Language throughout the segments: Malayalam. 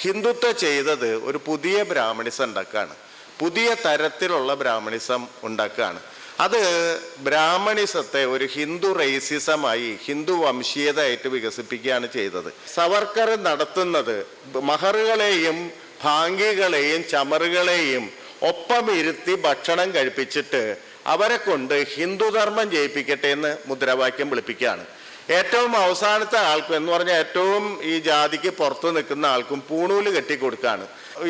ഹിന്ദുത്വം ചെയ്തത് ഒരു പുതിയ ബ്രാഹ്മണിസം ഉണ്ടാക്കുകയാണ്, പുതിയ തരത്തിലുള്ള ബ്രാഹ്മണിസം ഉണ്ടാക്കുകയാണ്. അത് ബ്രാഹ്മണിസത്തെ ഒരു ഹിന്ദു റേസിസമായി, ഹിന്ദു വംശീയതയായിട്ട് വികസിപ്പിക്കുകയാണ് ചെയ്തത്. സവർക്കർ നടത്തുന്നത് മഹറുകളെയും ഭാംഗികളെയും ചമറുകളെയും ഒപ്പം ഇരുത്തി ഭക്ഷണം കഴിപ്പിച്ചിട്ട് അവരെ കൊണ്ട് ഹിന്ദുധർമ്മം ജയിപ്പിക്കട്ടെ എന്ന് മുദ്രാവാക്യം വിളിപ്പിക്കുകയാണ്. ഏറ്റവും അവസാനത്തെ ആൾക്കും എന്ന് പറഞ്ഞാൽ ഏറ്റവും ഈ ജാതിക്ക് പുറത്ത് നിൽക്കുന്ന ആൾക്കും പൂണൂല് കെട്ടിക്കൊടുക്കുകയാണ്.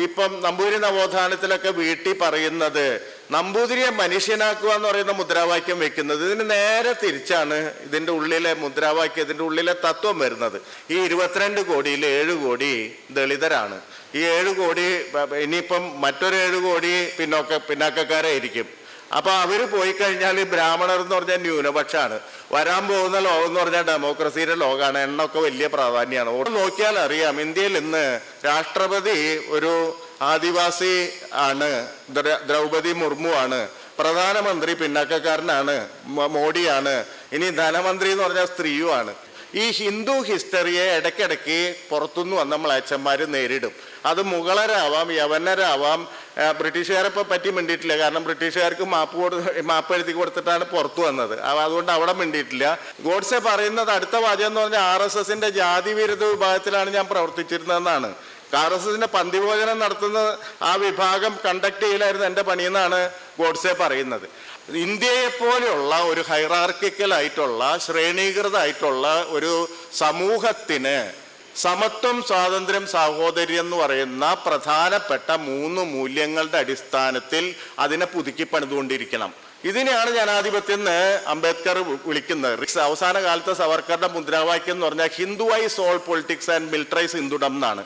ഇപ്പം നമ്പൂതിരി നവോത്ഥാനത്തിലൊക്കെ വീട്ടിൽ പറയുന്നത് നമ്പൂതിരിയെ മനുഷ്യനാക്കുക എന്ന് പറയുന്ന മുദ്രാവാക്യം വെക്കുന്നത്. ഇതിന് നേരെ തിരിച്ചാണ് ഇതിൻ്റെ ഉള്ളിലെ മുദ്രാവാക്യം, ഇതിൻ്റെ ഉള്ളിലെ തത്വം വരുന്നത്. ഈ 22 കോടിയിൽ 7 കോടി ദളിതരാണ്. ഈ 7 കോടി ഇനിയിപ്പം മറ്റൊരു 7 കോടി പിന്നാക്കക്കാരായിരിക്കും. അപ്പോൾ അവർ പോയി കഴിഞ്ഞാൽ ബ്രാഹ്മണർ എന്ന് പറഞ്ഞാൽ ന്യൂനപക്ഷമാണ്. വരാൻ പോകുന്ന ലോകം എന്ന് പറഞ്ഞാൽ ഡെമോക്രസിയുടെ ലോകമാണ്. എണ്ണമൊക്കെ വലിയ പ്രാധാന്യമാണ്. ഓട് നോക്കിയാൽ അറിയാം, ഇന്ത്യയിൽ ഇന്ന് രാഷ്ട്രപതി ഒരു ആദിവാസി ആണ്, ദ്രൗപദി മുർമു ആണ്. പ്രധാനമന്ത്രി പിന്നാക്കക്കാരനാണ്, മോഡിയാണ്. ഇനി ധനമന്ത്രി എന്ന് പറഞ്ഞാൽ സ്ത്രീയുമാണ്. ഈ ഹിന്ദു ഹിസ്റ്ററിയെ ഇടയ്ക്കിടയ്ക്ക് പുറത്തുനിന്ന് വന്ന മ്ലേച്ഛന്മാർ നേരിടും. അത് മുഗളരാവാം, യവനരാവാം. ബ്രിട്ടീഷുകാരെ പറ്റി മിണ്ടിയിട്ടില്ല, കാരണം ബ്രിട്ടീഷുകാർക്ക് മാപ്പ് എഴുതി കൊടുത്തിട്ടാണ് പുറത്തു വന്നത്. അതുകൊണ്ട് അവിടെ മിണ്ടിയിട്ടില്ല. ഗോഡ്സെ പറയുന്നത് അടുത്ത വാചകം എന്ന് പറഞ്ഞാൽ RSSന്റെ ജാതി വിരുദ്ധ വിഭാഗത്തിലാണ് ഞാൻ പ്രവർത്തിച്ചിരുന്നതെന്നാണ്. RSSന്റെ പന്തിഭോജനം നടത്തുന്ന ആ വിഭാഗം കണ്ടക്ട് ചെയ്യലായിരുന്നു എൻ്റെ പണിയെന്നാണ് ഗോഡ്സെ പറയുന്നത്. ഇന്ത്യയെപ്പോലെയുള്ള ഒരു ഹൈറാർക്കിക്കലായിട്ടുള്ള ശ്രേണീകൃതമായിട്ടുള്ള ഒരു സമൂഹത്തിന് സമത്വം, സ്വാതന്ത്ര്യം, സാഹോദര്യം എന്ന് പറയുന്ന പ്രധാനപ്പെട്ട 3 മൂല്യങ്ങളുടെ അടിസ്ഥാനത്തിൽ അതിനെ പുതുക്കി പണിതുകൊണ്ടിരിക്കണം. ഇതിനെയാണ് ജനാധിപത്യം എന്ന് അംബേദ്കർ വിളിക്കുന്നത്. അവസാന കാലത്ത് സവർക്കറുടെ മുദ്രാവാക്യം എന്ന് പറഞ്ഞാൽ ഹിന്ദുവൈസ് ഓൾ പൊളിറ്റിക്സ് ആൻഡ് മിലിറ്ററൈസ് ഹിന്ദുഡം എന്നാണ്.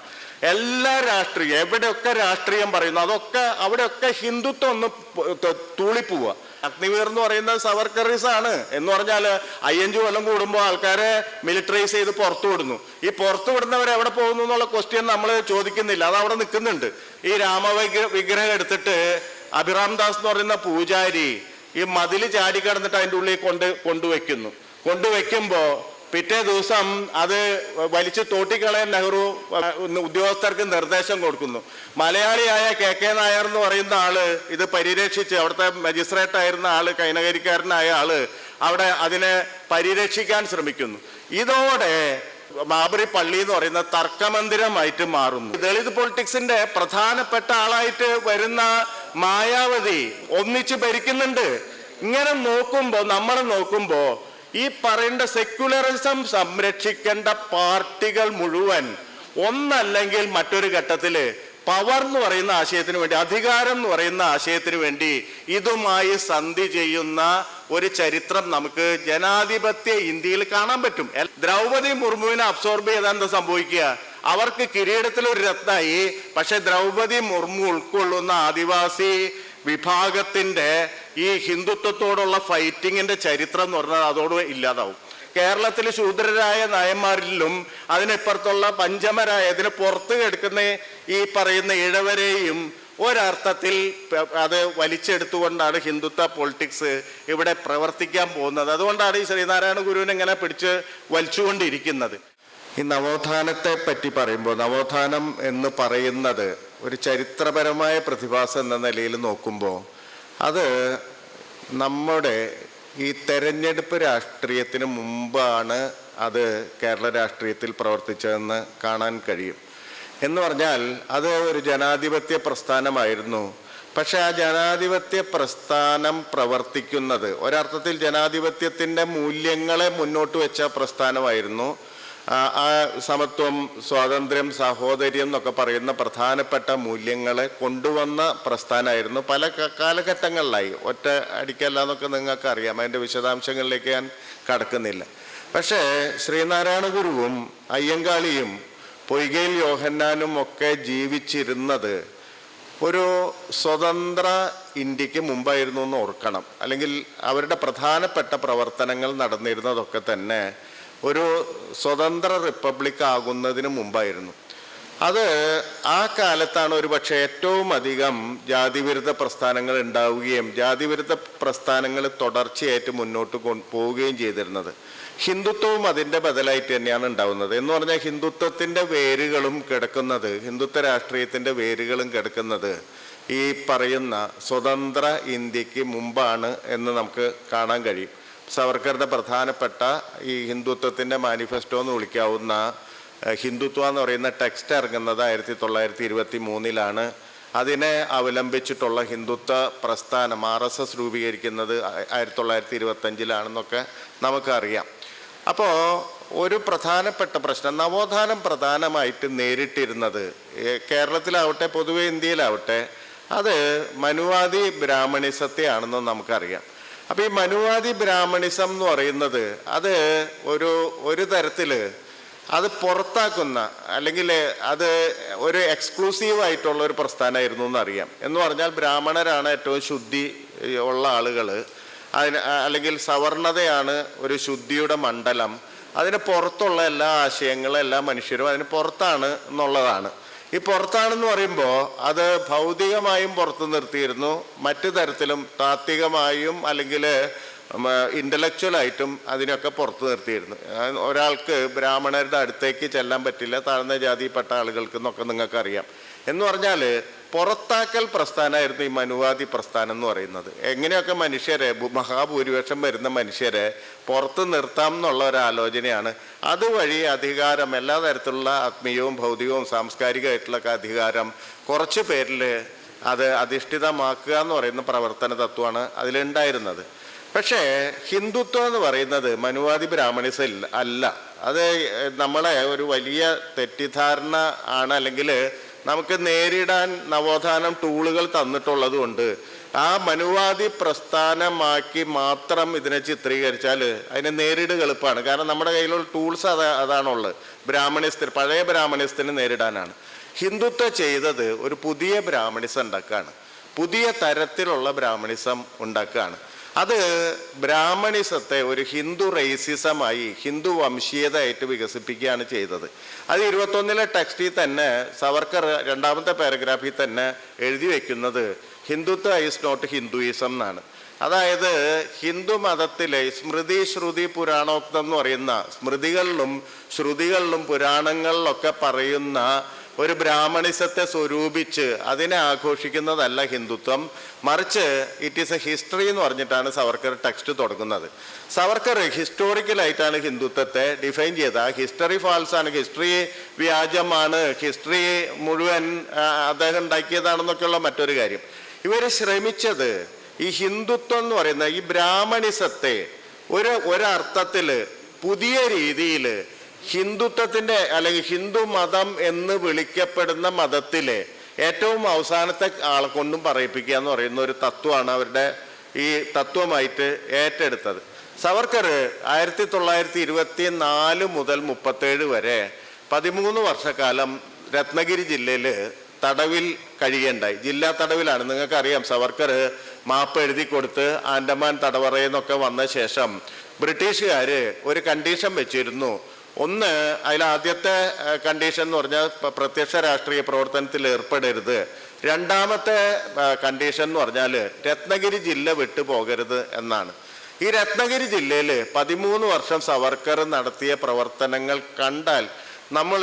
എല്ലാ രാഷ്ട്രീയം, എവിടെയൊക്കെ രാഷ്ട്രീയം പറയുന്നു അവിടെയൊക്കെ ഹിന്ദുത്വം ഒന്ന് തൂളിപ്പോവുക. അഗ്നിവീർ എന്ന് പറയുന്നത് സവർക്കറീസ് ആണ്. എന്ന് പറഞ്ഞാൽ 5 കൊല്ലം കൂടുമ്പോൾ ആൾക്കാരെ മിലിറ്ററൈസ് ചെയ്ത് പുറത്തു വിടുന്നു. ഈ പുറത്തു വിടുന്നവർ എവിടെ പോകുന്നു എന്നുള്ള ക്വസ്റ്റ്യൻ നമ്മൾ ചോദിക്കുന്നില്ല, അത് അവിടെ നിൽക്കുന്നുണ്ട്. ഈ വിഗ്രഹം എടുത്തിട്ട് അഭിറാം ദാസ് എന്ന് പറയുന്ന പൂജാരി ഈ മതിൽ ചാടിക്കടന്നിട്ട് അതിൻ്റെ ഉള്ളിൽ കൊണ്ടുവയ്ക്കുമ്പോൾ പിറ്റേ ദിവസം അത് വലിച്ചു തോട്ടിക്കളയാൻ നെഹ്റു ഉദ്യോഗസ്ഥർക്ക് നിർദ്ദേശം കൊടുക്കുന്നു. മലയാളിയായ KK നായർ എന്ന് പറയുന്ന ആള് ഇത് പരിരക്ഷിച്ച്, അവിടുത്തെ മജിസ്ട്രേറ്റ് ആയിരുന്ന ആള്, കൈനകരിക്കാരനായ ആള് അവിടെ അതിനെ പരിരക്ഷിക്കാൻ ശ്രമിക്കുന്നു. ഇതോടെ ബാബറി പള്ളി എന്ന് പറയുന്ന തർക്കമന്ദിരമായിട്ട് മാറുന്നു. ദളിത് പൊളിറ്റിക്സിന്റെ പ്രധാനപ്പെട്ട ആളായിട്ട് വരുന്ന മായാവതി ഒന്നിച്ച് ഭരിക്കുന്നുണ്ട്. ഇങ്ങനെ നമ്മൾ നോക്കുമ്പോൾ ഈ പറയേണ്ട സെക്യുലറിസം സംരക്ഷിക്കേണ്ട പാർട്ടികൾ മുഴുവൻ ഒന്നല്ലെങ്കിൽ മറ്റൊരു ഘട്ടത്തിൽ പവർ എന്ന് പറയുന്ന ആശയത്തിന് വേണ്ടി, അധികാരം എന്ന് പറയുന്ന ആശയത്തിന് വേണ്ടി ഇതുമായി സന്ധി ചെയ്യുന്ന ഒരു ചരിത്രം നമുക്ക് ജനാധിപത്യ ഇന്ത്യയിൽ കാണാൻ പറ്റും. ദ്രൗപദി മുർമുവിനെ അബ്സോർബ് ചെയ്താൽ എന്താ സംഭവിക്കുക? അവർക്ക് കിരീടത്തിലൊരു രത്നമായി. പക്ഷെ ദ്രൗപദി മുർമു ഉൾക്കൊള്ളുന്ന ആദിവാസി വിഭാഗത്തിന്റെ ഈ ഹിന്ദുത്വത്തോടുള്ള ഫൈറ്റിങ്ങിന്റെ ചരിത്രം എന്ന് പറഞ്ഞാൽ അതോട് ഇല്ലാതാവും. കേരളത്തിൽ ശൂദ്രരായ നായന്മാരിലും അതിനിപ്പുറത്തുള്ള പഞ്ചമരായ ഇതിന് പുറത്ത് കിടക്കുന്ന ഈ പറയുന്ന ഇഴവരെയും ഒരർത്ഥത്തിൽ അത് വലിച്ചെടുത്തുകൊണ്ടാണ് ഹിന്ദുത്വ പൊളിറ്റിക്സ് ഇവിടെ പ്രവർത്തിക്കാൻ പോകുന്നത്. അതുകൊണ്ടാണ് ഈ ശ്രീനാരായണ ഗുരുവിനെ ഇങ്ങനെ പിടിച്ച് വലിച്ചുകൊണ്ടിരിക്കുന്നത്. ഈ നവോത്ഥാനത്തെ പറ്റി പറയുമ്പോൾ, നവോത്ഥാനം എന്ന് പറയുന്നത് ഒരു ചരിത്രപരമായ പ്രതിഭാസം എന്ന നിലയിൽ നോക്കുമ്പോൾ അത് നമ്മുടെ ഈ തെരഞ്ഞെടുപ്പ് രാഷ്ട്രീയത്തിന് മുമ്പാണ് അത് കേരള രാഷ്ട്രീയത്തിൽ പ്രവർത്തിച്ചതെന്ന് കാണാൻ കഴിയും. എന്ന് പറഞ്ഞാൽ അത് ഒരു ജനാധിപത്യ പ്രസ്ഥാനമായിരുന്നു. പക്ഷെ ആ ജനാധിപത്യ പ്രസ്ഥാനം പ്രവർത്തിക്കുന്നത് ഒരർത്ഥത്തിൽ ജനാധിപത്യത്തിൻ്റെ മൂല്യങ്ങളെ മുന്നോട്ട് വെച്ച പ്രസ്ഥാനമായിരുന്നു. ആ സമത്വം, സ്വാതന്ത്ര്യം, സാഹോദര്യം എന്നൊക്കെ പറയുന്ന പ്രധാനപ്പെട്ട മൂല്യങ്ങളെ കൊണ്ടുവന്ന പ്രസ്ഥാനമായിരുന്നു. പല കാലഘട്ടങ്ങളിലായി, ഒറ്റ അടിക്കല്ല എന്നൊക്കെ നിങ്ങൾക്ക് അറിയാം. അതിൻ്റെ വിശദാംശങ്ങളിലേക്ക് ഞാൻ കടക്കുന്നില്ല. പക്ഷേ ശ്രീനാരായണ ഗുരുവും അയ്യങ്കാളിയും പൊയ്കയിൽ യോഹന്നാനും ഒക്കെ ജീവിച്ചിരുന്നത് ഒരു സ്വതന്ത്ര ഇന്ത്യക്ക് മുമ്പായിരുന്നു എന്ന് ഓർക്കണം. അല്ലെങ്കിൽ അവരുടെ പ്രധാനപ്പെട്ട പ്രവർത്തനങ്ങൾ നടന്നിരുന്നതൊക്കെ തന്നെ ഒരു സ്വതന്ത്ര റിപ്പബ്ലിക് ആകുന്നതിന് മുമ്പായിരുന്നു. അത് ആ കാലത്താണ് ഒരു പക്ഷേ ഏറ്റവും അധികം ജാതിവിരുദ്ധ പ്രസ്ഥാനങ്ങൾ ഉണ്ടാവുകയും ജാതിവിരുദ്ധ പ്രസ്ഥാനങ്ങൾ തുടർച്ചയായിട്ട് മുന്നോട്ട് പോവുകയും ചെയ്തിരുന്നത്. ഹിന്ദുത്വവും അതിൻ്റെ ബദലായിട്ട് തന്നെയാണ് ഉണ്ടാവുന്നത്. എന്ന് പറഞ്ഞാൽ ഹിന്ദുത്വത്തിൻ്റെ വേരുകളും കിടക്കുന്നത്, ഹിന്ദുത്വ രാഷ്ട്രീയത്തിൻ്റെ വേരുകളും കിടക്കുന്നത് ഈ പറയുന്ന സ്വതന്ത്ര ഇന്ത്യക്ക് മുമ്പാണ് എന്ന് നമുക്ക് കാണാൻ കഴിയും. സവർക്കറുടെ പ്രധാനപ്പെട്ട ഈ ഹിന്ദുത്വത്തിൻ്റെ മാനിഫെസ്റ്റോ എന്ന് വിളിക്കാവുന്ന ഹിന്ദുത്വ എന്ന് പറയുന്ന ടെക്സ്റ്റ് ഇറങ്ങുന്നത് 1923 അതിനെ അവലംബിച്ചിട്ടുള്ള ഹിന്ദുത്വ പ്രസ്ഥാനം RSS രൂപീകരിക്കുന്നത് 1925 നമുക്കറിയാം. അപ്പോൾ ഒരു പ്രധാനപ്പെട്ട പ്രശ്നം, നവോത്ഥാനം പ്രധാനമായിട്ട് നേരിട്ടിരുന്നത് കേരളത്തിലാവട്ടെ പൊതുവെ ഇന്ത്യയിലാവട്ടെ അത് മനുവാദി ബ്രാഹ്മണിസത്തെയാണെന്ന് നമുക്കറിയാം. അപ്പോൾ ഈ മനുവാദി ബ്രാഹ്മണിസം എന്ന് പറയുന്നത് അത് ഒരു തരത്തിൽ അത് പുറത്താക്കുന്ന അല്ലെങ്കിൽ അത് ഒരു എക്സ്ക്ലൂസീവായിട്ടുള്ള ഒരു പ്രസ്ഥാനമായിരുന്നു എന്നറിയാം. എന്ന് പറഞ്ഞാൽ ബ്രാഹ്മണരാണ് ഏറ്റവും ശുദ്ധി ഉള്ള ആളുകൾ, അല്ലെങ്കിൽ സവർണതയാണ് ഒരു ശുദ്ധിയുടെ മണ്ഡലം, അതിന് പുറത്തുള്ള എല്ലാ ആശയങ്ങളും എല്ലാ മനുഷ്യരും അതിന് പുറത്താണ് എന്നുള്ളതാണ്. ഈ പുറത്താണെന്ന് പറയുമ്പോൾ അത് ഭൗതികമായും പുറത്തു നിർത്തിയിരുന്നു, മറ്റു തരത്തിലും താത്വികമായും അല്ലെങ്കിൽ ഇൻ്റലക്ച്വലായിട്ടും അതിനൊക്കെ പുറത്തു നിർത്തിയിരുന്നു. ഒരാൾക്ക് ബ്രാഹ്മണരുടെ അടുത്തേക്ക് ചെല്ലാൻ പറ്റില്ല, താഴ്ന്ന ജാതിയിൽപ്പെട്ട ആളുകൾക്ക് എന്നൊക്കെ നിങ്ങൾക്കറിയാം. എന്ന് പറഞ്ഞാൽ പുറത്താക്കൽ പ്രസ്ഥാനമായിരുന്നു ഈ മനുവാദി പ്രസ്ഥാനം എന്ന് പറയുന്നത്. എങ്ങനെയൊക്കെ മനുഷ്യരെ, മഹാഭൂരിപക്ഷം വരുന്ന മനുഷ്യരെ പുറത്ത് നിർത്താം എന്നുള്ള ഒരു ആലോചനയാണ്. അതുവഴി അധികാരം, എല്ലാ തരത്തിലുള്ള ആത്മീയവും ഭൗതികവും സാംസ്കാരികമായിട്ടുള്ള അധികാരം കുറച്ച് പേരിൽ അത് അധിഷ്ഠിതമാക്കുക എന്ന് പറയുന്ന പ്രവർത്തന തത്വമാണ് അതിലുണ്ടായിരുന്നത്. പക്ഷേ ഹിന്ദുത്വം എന്ന് പറയുന്നത് മനുവാദി ബ്രാഹ്മണിസം അല്ല. അത് നമ്മളെ ഒരു വലിയ തെറ്റിദ്ധാരണ ആണ്, അല്ലെങ്കിൽ നമുക്ക് നേരിടാൻ നവോത്ഥാനം ടൂളുകൾ തന്നിട്ടുള്ളത് കൊണ്ട് ആ മനുവാദി പ്രസ്ഥാനമാക്കി മാത്രം ഇതിനെ ചിത്രീകരിച്ചാൽ അതിനെ നേരിടുക എളുപ്പമാണ്. കാരണം നമ്മുടെ കയ്യിലുള്ള ടൂൾസ് അതാണുള്ളത്. പഴയ ബ്രാഹ്മണിസത്തിന് നേരിടാനാണ്. ഹിന്ദുത്വം ചെയ്തത് ഒരു പുതിയ ബ്രാഹ്മണിസം ഉണ്ടാക്കുകയാണ്, പുതിയ തരത്തിലുള്ള ബ്രാഹ്മണിസം ഉണ്ടാക്കുകയാണ്. അത് ബ്രാഹ്മണിസത്തെ ഒരു ഹിന്ദു റേസിസമായി, ഹിന്ദു വംശീയതയായിട്ട് വികസിപ്പിക്കുകയാണ് ചെയ്തത്. അത് 21 ടെക്സ്റ്റിൽ തന്നെ സവർക്കർ 2ാമത്തെ പാരഗ്രാഫിൽ തന്നെ എഴുതി വയ്ക്കുന്നത് ഹിന്ദുത്വ ഈസ് നോട്ട് ഹിന്ദുയിസം എന്നാണ്. അതായത് ഹിന്ദു മതത്തിലെ സ്മൃതി ശ്രുതി പുരാണോക്തം എന്ന് പറയുന്ന സ്മൃതികളിലും ശ്രുതികളിലും പുരാണങ്ങളിലൊക്കെ പറയുന്ന ഒരു ബ്രാഹ്മണിസത്തെ സ്വരൂപിച്ച് അതിനെ ആഘോഷിക്കുന്നതല്ല ഹിന്ദുത്വം, മറിച്ച് ഇറ്റ് ഈസ് എ ഹിസ്റ്ററി എന്ന് പറഞ്ഞിട്ടാണ് സവർക്കർ ടെക്സ്റ്റ് തുടങ്ങുന്നത്. സവർക്കർ ഹിസ്റ്റോറിക്കലായിട്ടാണ് ഹിന്ദുത്വത്തെ ഡിഫൈൻ ചെയ്തത്. ആ ഹിസ്റ്ററി ഫാൾസാണ്, ഹിസ്റ്ററി വ്യാജമാണ്, ഹിസ്റ്ററി മുഴുവൻ അദ്ദേഹം ഉണ്ടാക്കിയതാണെന്നൊക്കെയുള്ള മറ്റൊരു കാര്യം. ഇവർ ശ്രമിച്ചത് ഈ ഹിന്ദുത്വം എന്ന് പറയുന്ന ഈ ബ്രാഹ്മണിസത്തെ ഒരർത്ഥത്തിൽ പുതിയ രീതിയിൽ ഹിന്ദുത്വത്തിൻ്റെ അല്ലെങ്കിൽ ഹിന്ദു മതം എന്ന് വിളിക്കപ്പെടുന്ന മതത്തിലെ ഏറ്റവും അവസാനത്തെ ആളെ കൊണ്ടും പറയിപ്പിക്കുക എന്ന് പറയുന്ന ഒരു തത്വമാണ് അവരുടെ ഈ തത്വമായിട്ട് ഏറ്റെടുത്തത്. സവർക്കർ 1924 മുതൽ 37 വരെ 13 വർഷക്കാലം രത്നഗിരി ജില്ലയിൽ തടവിൽ കഴിയുകയുണ്ടായി. ജില്ലാ തടവിലാണ്. നിങ്ങൾക്കറിയാം, സവർക്കർ മാപ്പ് എഴുതി കൊടുത്ത് ആൻഡമാൻ തടവറയെന്നൊക്കെ വന്ന ശേഷം ബ്രിട്ടീഷുകാർ ഒരു കണ്ടീഷൻ വെച്ചിരുന്നു. ഒന്ന്, അതിലാദ്യത്തെ കണ്ടീഷൻ എന്ന് പറഞ്ഞാൽ പ്രത്യക്ഷ രാഷ്ട്രീയ പ്രവർത്തനത്തിൽ ഏർപ്പെടരുത്. 2ാമത്തെ കണ്ടീഷൻ എന്ന് പറഞ്ഞാൽ രത്നഗിരി ജില്ല വിട്ടു പോകരുത് എന്നാണ്. ഈ രത്നഗിരി ജില്ലയിൽ 13 വർഷം സവർക്കർ നടത്തിയ പ്രവർത്തനങ്ങൾ കണ്ടാൽ നമ്മൾ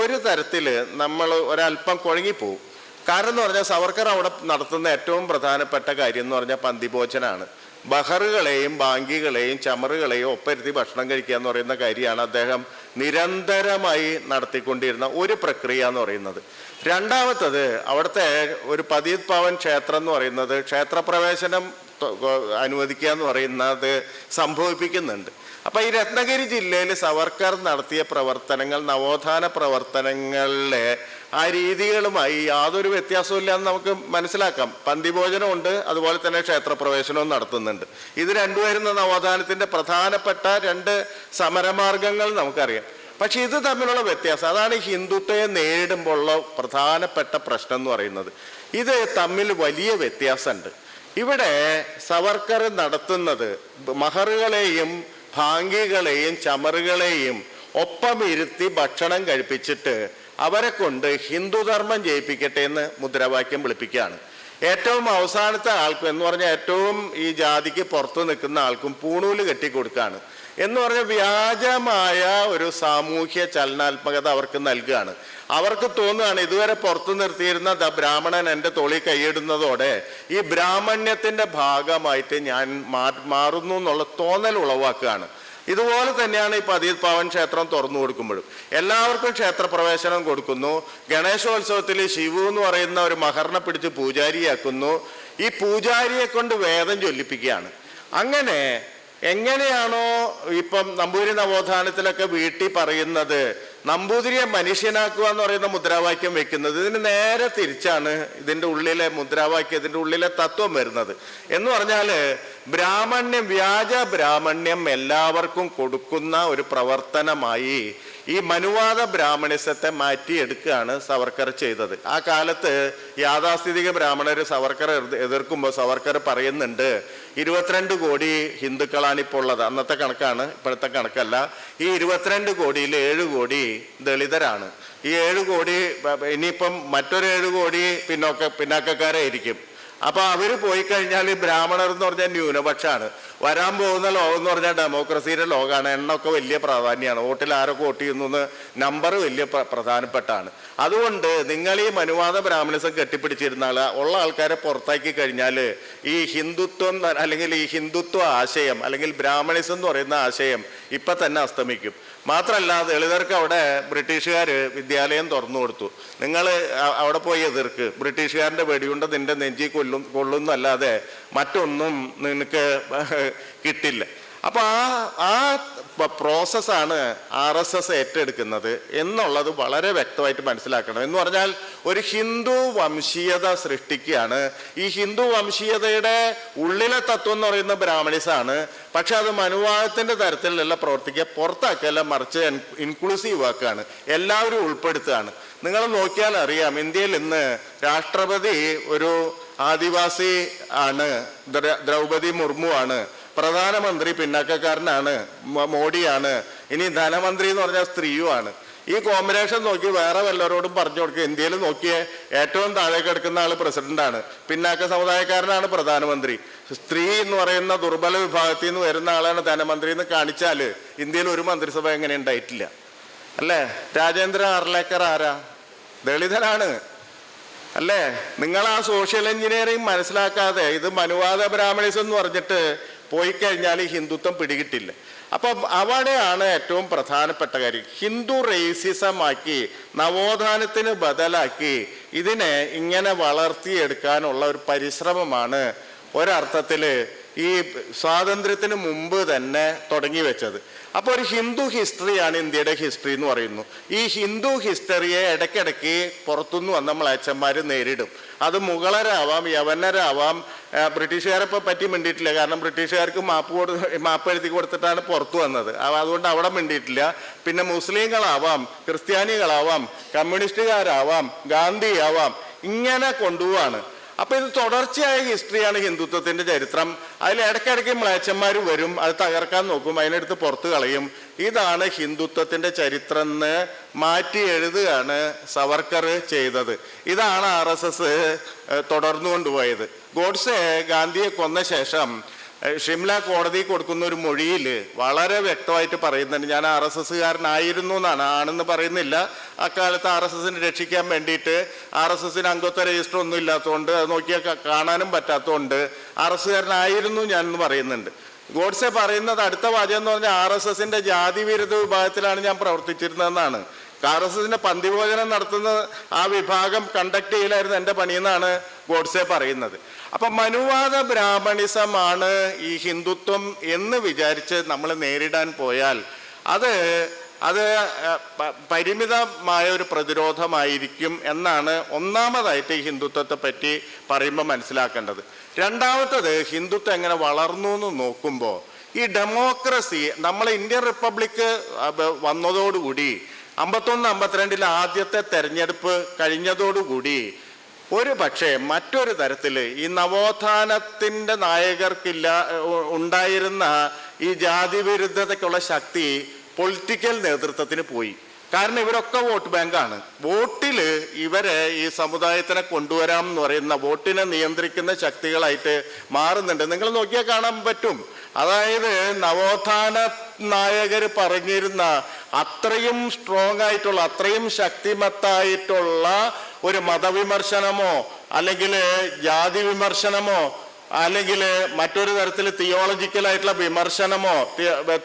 ഒരു തരത്തിൽ നമ്മൾ ഒരല്പം കുഴങ്ങിപ്പോവും. കാരണം എന്ന് പറഞ്ഞാൽ സവർക്കർ അവിടെ നടത്തുന്ന ഏറ്റവും പ്രധാനപ്പെട്ട കാര്യം എന്ന് പറഞ്ഞാൽ പന്തിഭോജനാണ്. ബഹറുകളെയും ബാങ്കികളെയും ചമറുകളെയും ഒപ്പരുത്തി ഭക്ഷണം കഴിക്കുക എന്ന് പറയുന്ന കാര്യമാണ് അദ്ദേഹം നിരന്തരമായി നടത്തിക്കൊണ്ടിരുന്ന ഒരു പ്രക്രിയ എന്ന് പറയുന്നത്. 2ാമത്തത് അവിടുത്തെ ഒരു 13 പവൻ ക്ഷേത്രം എന്ന് പറയുന്നത് ക്ഷേത്രപ്രവേശനം അനുവദിക്കുക എന്ന് പറയുന്നത് സംഭവിപ്പിക്കുന്നുണ്ട്. അപ്പം ഈ രത്നഗിരി ജില്ലയിൽ സവർക്കർ നടത്തിയ പ്രവർത്തനങ്ങൾ, നവോത്ഥാന പ്രവർത്തനങ്ങളിലെ ആ രീതികളുമായി യാതൊരു വ്യത്യാസവും ഇല്ല എന്ന് നമുക്ക് മനസ്സിലാക്കാം. പന്തിഭോജനമുണ്ട്, അതുപോലെ തന്നെ ക്ഷേത്രപ്രവേശനവും നടത്തുന്നുണ്ട്. ഇത് രണ്ടുമായിരുന്ന നവോത്ഥാനത്തിൻ്റെ പ്രധാനപ്പെട്ട 2 സമരമാർഗങ്ങൾ നമുക്കറിയാം. പക്ഷെ ഇത് തമ്മിലുള്ള വ്യത്യാസം, അതാണ് ഹിന്ദുത്വയെ നേരിടുമ്പോഴുള്ള പ്രധാനപ്പെട്ട പ്രശ്നം എന്ന് പറയുന്നത്. ഇത് തമ്മിൽ വലിയ വ്യത്യാസമുണ്ട്. ഇവിടെ സവർക്കർ നടത്തുന്നത് മഹറുകളെയും ഭാങ്കികളെയും ചമറുകളെയും ഒപ്പം ഇരുത്തി ഭക്ഷണം കഴിപ്പിച്ചിട്ട് അവരെ കൊണ്ട് ഹിന്ദുധർമ്മം ജയിപ്പിക്കട്ടെ എന്ന് മുദ്രാവാക്യം വിളിപ്പിക്കുകയാണ്. ഏറ്റവും അവസാനത്തെ ആൾക്കും എന്ന് പറഞ്ഞാൽ ഏറ്റവും ഈ ജാതിക്ക് പുറത്തു നിൽക്കുന്ന ആൾക്കും പൂണൂല് കെട്ടിക്കൊടുക്കുകയാണ്. എന്ന് പറഞ്ഞ വ്യാജമായ ഒരു സാമൂഹ്യ ചലനാത്മകത അവർക്ക് നൽകുകയാണ്. അവർക്ക് തോന്നുകയാണ് ഇതുവരെ പുറത്തു നിർത്തിയിരുന്ന ബ്രാഹ്മണൻ എൻ്റെ തോളിൽ കൈയിടുന്നതോടെ ഈ ബ്രാഹ്മണ്യത്തിൻ്റെ ഭാഗമായിട്ട് ഞാൻ മാറുന്നു എന്നുള്ള തോന്നൽ ഉളവാക്കുകയാണ്. ഇതുപോലെ തന്നെയാണ് ഈ പതിപാവൻ ക്ഷേത്രം തുറന്നു കൊടുക്കുമ്പോഴും എല്ലാവർക്കും ക്ഷേത്രപ്രവേശനം കൊടുക്കുന്നു. ഗണേശോത്സവത്തിൽ ശിവു എന്ന് പറയുന്ന ഒരു മഹറിനെ പിടിച്ച് പൂജാരിയാക്കുന്നു. ഈ പൂജാരിയെ കൊണ്ട് വേദം ചൊല്ലിപ്പിക്കുകയാണ്. അങ്ങനെ എങ്ങനെയാണോ ഇപ്പം നമ്പൂതിരി നവോത്ഥാനത്തിലൊക്കെ വീട്ടിൽ പറയുന്നത് നമ്പൂതിരിയെ മനുഷ്യനാക്കുക എന്ന് പറയുന്ന മുദ്രാവാക്യം വെക്കുന്നത്, ഇതിന് നേരെ തിരിച്ചാണ് ഇതിൻ്റെ ഉള്ളിലെ മുദ്രാവാക്യം, ഇതിൻ്റെ ഉള്ളിലെ തത്വം വരുന്നത്. എന്ന് പറഞ്ഞാൽ ബ്രാഹ്മണ്യം, വ്യാജ ബ്രാഹ്മണ്യം എല്ലാവർക്കും കൊടുക്കുന്ന ഒരു പ്രവർത്തനമായി ഈ മനുവാദ ബ്രാഹ്മണിസത്തെ മാറ്റിയെടുക്കുകയാണ് സവർക്കർ ചെയ്തത്. ആ കാലത്ത് യാഥാസ്ഥിതിക ബ്രാഹ്മണർ സവർക്കറെ എതിർക്കുമ്പോൾ സവർക്കർ പറയുന്നുണ്ട് 22 കോടി ഹിന്ദുക്കളാണ് ഇപ്പോൾ ഉള്ളത്. അന്നത്തെ കണക്കാണ്, ഇപ്പോഴത്തെ കണക്കല്ല. ഈ 22 കോടിയിൽ 7 കോടി ദളിതരാണ്. ഈ 7 കോടി ഇനിയിപ്പം മറ്റൊരു 7 കോടി പിന്നാക്കക്കാരായിരിക്കും. അപ്പൊ അവര് പോയി കഴിഞ്ഞാൽ ഈ ബ്രാഹ്മണർ എന്ന് പറഞ്ഞാൽ ന്യൂനപക്ഷമാണ്. വരാൻ പോകുന്ന ലോകം എന്ന് പറഞ്ഞാൽ ഡെമോക്രസിയുടെ ലോകമാണ്. എണ്ണമൊക്കെ വലിയ പ്രാധാന്യമാണ്. വോട്ടിൽ ആരൊക്കെ വോട്ട് ചെയ്യുന്നു നമ്പർ വലിയ പ്രധാനപ്പെട്ടാണ്. അതുകൊണ്ട് നിങ്ങൾ ഈ മനുവാദ ബ്രാഹ്മണിസം കെട്ടിപ്പിടിച്ചിരുന്ന ഉള്ള ആൾക്കാരെ പുറത്താക്കി കഴിഞ്ഞാൽ ഈ ഹിന്ദുത്വം അല്ലെങ്കിൽ ഈ ഹിന്ദുത്വ ആശയം അല്ലെങ്കിൽ ബ്രാഹ്മണിസം എന്ന് പറയുന്ന ആശയം ഇപ്പം തന്നെ അസ്തമിക്കും. മാത്രമല്ല ദളിതർക്ക് അവിടെ ബ്രിട്ടീഷുകാർ വിദ്യാലയം തുറന്നു കൊടുത്തു. നിങ്ങൾ അവിടെ പോയി എതിർക്ക്, ബ്രിട്ടീഷുകാരൻ്റെ വെടിയുണ്ട നിന്റെ നെഞ്ചി കൊള്ളുന്നല്ലാതെ മറ്റൊന്നും നിനക്ക് കിട്ടില്ല. അപ്പോൾ ആ പ്രോസസ്സാണ് RSS ഏറ്റെടുക്കുന്നത് എന്നുള്ളത് വളരെ വ്യക്തമായിട്ട് മനസ്സിലാക്കണം. എന്ന് പറഞ്ഞാൽ ഒരു ഹിന്ദു വംശീയത സൃഷ്ടിക്കുകയാണ്. ഈ ഹിന്ദു വംശീയതയുടെ ഉള്ളിലെ തത്വം എന്ന് പറയുന്ന ബ്രാഹ്മണിസാണ്. പക്ഷെ അത് മനുവാദത്തിൻ്റെ തരത്തിലുള്ള പ്രവർത്തിക്കുക, പുറത്താക്കുകയല്ല, മറിച്ച് ഇൻക്ലൂസീവ് ആക്കുകയാണ്, എല്ലാവരും ഉൾപ്പെടുത്തുകയാണ്. നിങ്ങൾ നോക്കിയാൽ അറിയാം, ഇന്ത്യയിൽ ഇന്ന് രാഷ്ട്രപതി ഒരു ആദിവാസി ആണ്, ദ്രൗപദി മുർമു ആണ്. പ്രധാനമന്ത്രി പിന്നാക്കക്കാരനാണ്, മോഡിയാണ്. ഇനി ധനമന്ത്രി എന്ന് പറഞ്ഞാൽ സ്ത്രീയുമാണ്. ഈ കോമ്പിനേഷൻ നോക്കി വേറെ വല്ലവരോടും പറഞ്ഞു കൊടുക്കുക. ഇന്ത്യയിൽ നോക്കിയേ, ഏറ്റവും താഴെ കിടക്കുന്ന ആൾ പ്രസിഡന്റാണ്, പിന്നാക്ക സമുദായക്കാരനാണ് പ്രധാനമന്ത്രി. സ്ത്രീ എന്ന് പറയുന്ന ദുർബല വിഭാഗത്തിൽ നിന്ന് വരുന്ന ആളാണ് ധനമന്ത്രി എന്ന് കാണിച്ചാൽ ഇന്ത്യയിൽ ഒരു മന്ത്രിസഭ എങ്ങനെ ഉണ്ടായിട്ടില്ല അല്ലേ? രാജേന്ദ്ര അർലേക്കർ ആരാ? ദളിതനാണ് അല്ലേ? നിങ്ങൾ ആ സോഷ്യൽ എഞ്ചിനീയറിംഗ് മനസ്സിലാക്കാതെ ഇത് മനുവാദ ബ്രാഹ്മണിസം എന്ന് പറഞ്ഞിട്ട് പോയി കഴിഞ്ഞാൽ ഈ ഹിന്ദുത്വം പിടികിട്ടില്ല. അപ്പം അവിടെയാണ് ഏറ്റവും പ്രധാനപ്പെട്ട കാര്യം. ഹിന്ദു റേസിസമാക്കി നവോത്ഥാനത്തിന് ബദലാക്കി ഇതിനെ ഇങ്ങനെ വളർത്തിയെടുക്കാനുള്ള ഒരു പരിശ്രമമാണ് ഒരർത്ഥത്തിൽ ഈ സ്വാതന്ത്ര്യത്തിന് മുമ്പ് തന്നെ തുടങ്ങി വെച്ചത്. അപ്പോൾ ഒരു ഹിന്ദു ഹിസ്റ്ററിയാണ് ഇന്ത്യയുടെ ഹിസ്റ്ററി എന്ന് പറയുന്നു. ഈ ഹിന്ദു ഹിസ്റ്ററിയെ ഇടയ്ക്കിടയ്ക്ക് പുറത്തുനിന്ന് വന്ന മ്ലേച്ഛന്മാർ നേരിടും. അത് മുഗളരാവാം, യവനരാവാം. ബ്രിട്ടീഷുകാരെ പറ്റി മിണ്ടിയിട്ടില്ല, കാരണം ബ്രിട്ടീഷുകാർക്ക് മാപ്പ് എഴുതി കൊടുത്തിട്ടാണ് പുറത്തു വന്നത്. അതുകൊണ്ട് അവിടെ മിണ്ടിയിട്ടില്ല. പിന്നെ മുസ്ലിങ്ങളാവാം, ക്രിസ്ത്യാനികളാവാം, കമ്മ്യൂണിസ്റ്റുകാരാവാം, ഗാന്ധിയാവാം, ഇങ്ങനെ കൊണ്ടുപോവാണ്. അപ്പൊ ഇത് തുടർച്ചയായ ഹിസ്റ്ററിയാണ് ഹിന്ദുത്വത്തിന്റെ ചരിത്രം. അതിൽ ഇടയ്ക്കിടയ്ക്ക് മ്ലേച്ഛന്മാർ വരും, അത് തകർക്കാൻ നോക്കും, അതിനെടുത്ത് പുറത്ത് കളയും. ഇതാണ് ഹിന്ദുത്വത്തിന്റെ ചരിത്രം എന്ന് മാറ്റി എഴുതുകയാണ് സവർക്കർ ചെയ്തത്. ഇതാണ് RSS തുടർന്നു കൊണ്ടുപോയത്. ഗോഡ്സെ ഗാന്ധിയെ കൊന്ന ശേഷം ഷിംല കോടതി കൊടുക്കുന്ന ഒരു മൊഴിയിൽ വളരെ വ്യക്തമായിട്ട് പറയുന്നുണ്ട്, ഞാൻ RSSകാരനായിരുന്നു എന്നാണ്, ആണെന്ന് പറയുന്നില്ല. അക്കാലത്ത് RSSനെ രക്ഷിക്കാൻ വേണ്ടിയിട്ട് RSSന് അംഗത്വ രജിസ്റ്റർ ഒന്നും ഇല്ലാത്തതുകൊണ്ട്, അത് നോക്കിയാൽ കാണാനും പറ്റാത്തതുകൊണ്ട് RSSകാരനായിരുന്നു ഞാൻ എന്ന് പറയുന്നുണ്ട്. ഗോഡ്സെ പറയുന്നത് അടുത്ത വാചകം എന്ന് പറഞ്ഞാൽ RSSന്റെ ജാതി വിരുദ്ധ വിഭാഗത്തിലാണ് ഞാൻ പ്രവർത്തിച്ചിരുന്നതെന്നാണ്. RSSന്റെ പന്തിഭോജനം നടത്തുന്ന ആ വിഭാഗം കണ്ടക്ട് ചെയ്യലായിരുന്നു എൻ്റെ പണിയെന്നാണ് ഗോഡ്സെ പറയുന്നത്. അപ്പം മനുവാദ ബ്രാഹ്മണിസമാണ് ഈ ഹിന്ദുത്വം എന്ന് വിചാരിച്ച് നമ്മൾ നേരിടാൻ പോയാൽ അത് പരിമിതമായ ഒരു പ്രതിരോധമായിരിക്കും എന്നാണ് ഒന്നാമതായിട്ട് ഈ ഹിന്ദുത്വത്തെ പറ്റി പറയുമ്പോൾ മനസ്സിലാക്കേണ്ടത്. രണ്ടാമത്തത്, ഹിന്ദുത്വം എങ്ങനെ വളർന്നു എന്ന് നോക്കുമ്പോൾ ഈ ഡെമോക്രസി, നമ്മൾ ഇന്ത്യൻ റിപ്പബ്ലിക് വന്നതോടുകൂടി 51-52 ആദ്യത്തെ തെരഞ്ഞെടുപ്പ് കഴിഞ്ഞതോടുകൂടി ഒരു പക്ഷേ മറ്റൊരു തരത്തിൽ ഈ നവോത്ഥാനത്തിൻ്റെ നായകർക്കില്ല ഉണ്ടായിരുന്ന ഈ ജാതി വിരുദ്ധതയ്ക്കുള്ള ശക്തി പൊളിറ്റിക്കൽ നേതൃത്വത്തിന് പോയി. കാരണം ഇവരൊക്കെ വോട്ട് ബാങ്കാണ്. വോട്ടിൽ ഇവരെ ഈ സമുദായത്തിനെ കൊണ്ടുവരാം എന്ന് പറയുന്ന വോട്ടിനെ നിയന്ത്രിക്കുന്ന ശക്തികളായിട്ട് മാറുന്നുണ്ട്. നിങ്ങൾ നോക്കിയാൽ കാണാൻ പറ്റും. അതായത് നവോത്ഥാന നായകർ പറഞ്ഞിരുന്ന അത്രയും സ്ട്രോങ് ആയിട്ടുള്ള, അത്രയും ശക്തിമത്തായിട്ടുള്ള ഒരു മതവിമർശനമോ അല്ലെങ്കിൽ ജാതി വിമർശനമോ അല്ലെങ്കിൽ മറ്റൊരു തരത്തിൽ തിയോളജിക്കലായിട്ടുള്ള വിമർശനമോ,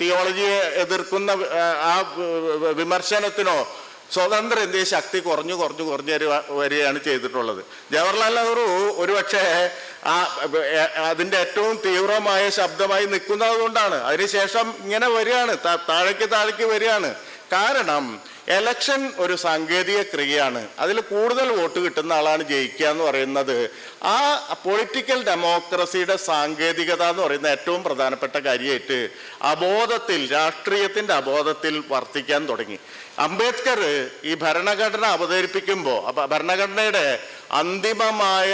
തിയോളജിയെ എതിർക്കുന്ന ആ വിമർശനത്തിനോ സ്വതന്ത്ര ഇന്ത്യയെ ശക്തി കുറഞ്ഞു വരികയാണ് ചെയ്തിട്ടുള്ളത്. ജവഹർലാൽ നെഹ്റു ഒരുപക്ഷെ അതിൻ്റെ ഏറ്റവും തീവ്രമായ ശബ്ദമായി നിൽക്കുന്നത് കൊണ്ടാണ്. അതിനുശേഷം ഇങ്ങനെ വരികയാണ്, താഴേക്ക് വരികയാണ്. കാരണം എലക്ഷൻ ഒരു സാങ്കേതിക ക്രിയയാണ്. അതിൽ കൂടുതൽ വോട്ട് കിട്ടുന്ന ആളാണ് ജയിക്കുക എന്ന് പറയുന്നത്. ആ പൊളിറ്റിക്കൽ ഡെമോക്രസിയുടെ സാങ്കേതികത എന്ന് പറയുന്ന ഏറ്റവും പ്രധാനപ്പെട്ട കാര്യമായിട്ട് അബോധത്തിൽ, രാഷ്ട്രീയത്തിൻ്റെ അബോധത്തിൽ വർത്തിക്കാൻ തുടങ്ങി. അംബേദ്കർ ഈ ഭരണഘടന അവതരിപ്പിക്കുമ്പോൾ, ഭരണഘടനയുടെ അന്തിമമായ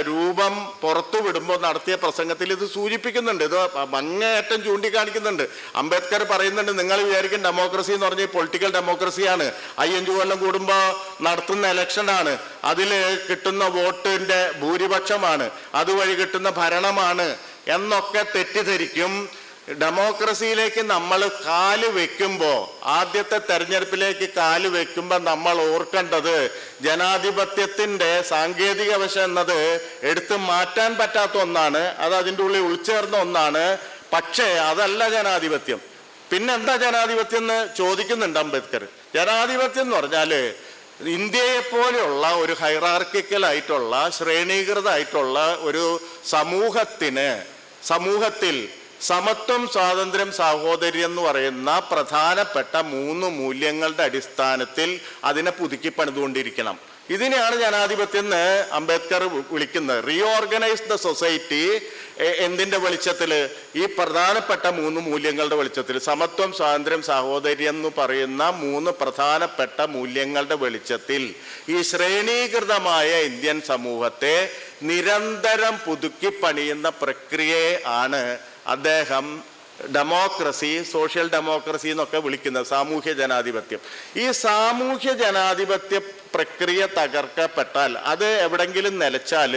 രൂപം പുറത്തുവിടുമ്പോൾ നടത്തിയ പ്രസംഗത്തിൽ ഇത് സൂചിപ്പിക്കുന്നുണ്ട്, ഇത് അങ്ങേയറ്റം ചൂണ്ടിക്കാണിക്കുന്നുണ്ട്. അംബേദ്കർ പറയുന്നുണ്ട്, നിങ്ങൾ വിചാരിക്കും ഡെമോക്രസി എന്ന് പറഞ്ഞാൽ പൊളിറ്റിക്കൽ ഡെമോക്രസിയാണ്, 5 കൊല്ലം കൂടുമ്പോൾ നടത്തുന്ന ഇലക്ഷനാണ്, അതിൽ കിട്ടുന്ന വോട്ടിൻ്റെ ഭൂരിപക്ഷമാണ്, അതുവഴി കിട്ടുന്ന ഭരണമാണ് എന്നൊക്കെ തെറ്റിദ്ധരിക്കും. ഡെമോക്രസിയിലേക്ക് നമ്മൾ കാല് വെക്കുമ്പോൾ, ആദ്യത്തെ തെരഞ്ഞെടുപ്പിലേക്ക് കാല് വെക്കുമ്പോൾ നമ്മൾ ഓർക്കേണ്ടത് ജനാധിപത്യത്തിൻ്റെ സാങ്കേതിക വശം എന്നത് എടുത്തു മാറ്റാൻ പറ്റാത്ത ഒന്നാണ്, അത് അതിൻ്റെ ഉള്ളിൽ ഉൾച്ചേർന്ന ഒന്നാണ്. പക്ഷേ അതല്ല ജനാധിപത്യം. പിന്നെന്താ ജനാധിപത്യം എന്ന് ചോദിക്കുന്നുണ്ട് അംബേദ്കർ. ജനാധിപത്യം എന്ന് പറഞ്ഞാൽ ഇന്ത്യയെ പോലെയുള്ള ഒരു ഹൈറാർക്കിക്കലായിട്ടുള്ള, ശ്രേണീകൃതമായിട്ടുള്ള ഒരു സമൂഹത്തിൽ സമത്വം, സ്വാതന്ത്ര്യം, സാഹോദര്യം എന്ന് പറയുന്ന പ്രധാനപ്പെട്ട 3 മൂല്യങ്ങളുടെ അടിസ്ഥാനത്തിൽ അതിനെ പുതുക്കി പണിതുകൊണ്ടിരിക്കണം. ഇതിനെയാണ് ജനാധിപത്യം എന്ന് അംബേദ്കർ വിളിക്കുന്നത്. Reorganise the society. എന്തിൻ്റെ വെളിച്ചത്തിൽ? ഈ പ്രധാനപ്പെട്ട 3 മൂല്യങ്ങളുടെ വെളിച്ചത്തിൽ, സമത്വം, സ്വാതന്ത്ര്യം, സാഹോദര്യം എന്ന് പറയുന്ന 3 പ്രധാനപ്പെട്ട മൂല്യങ്ങളുടെ വെളിച്ചത്തിൽ ഈ ശ്രേണീകൃതമായ ഇന്ത്യൻ സമൂഹത്തെ നിരന്തരം പുതുക്കി പണിയുന്ന പ്രക്രിയയെ ആണ് അദ്ദേഹം ഡെമോക്രസി, സോഷ്യൽ ഡെമോക്രസി എന്നൊക്കെ വിളിക്കുന്നത്, സാമൂഹ്യ ജനാധിപത്യം. ഈ സാമൂഹ്യ ജനാധിപത്യ പ്രക്രിയ തകർക്കപ്പെട്ടാൽ, അത് എവിടെങ്കിലും നിലച്ചാൽ,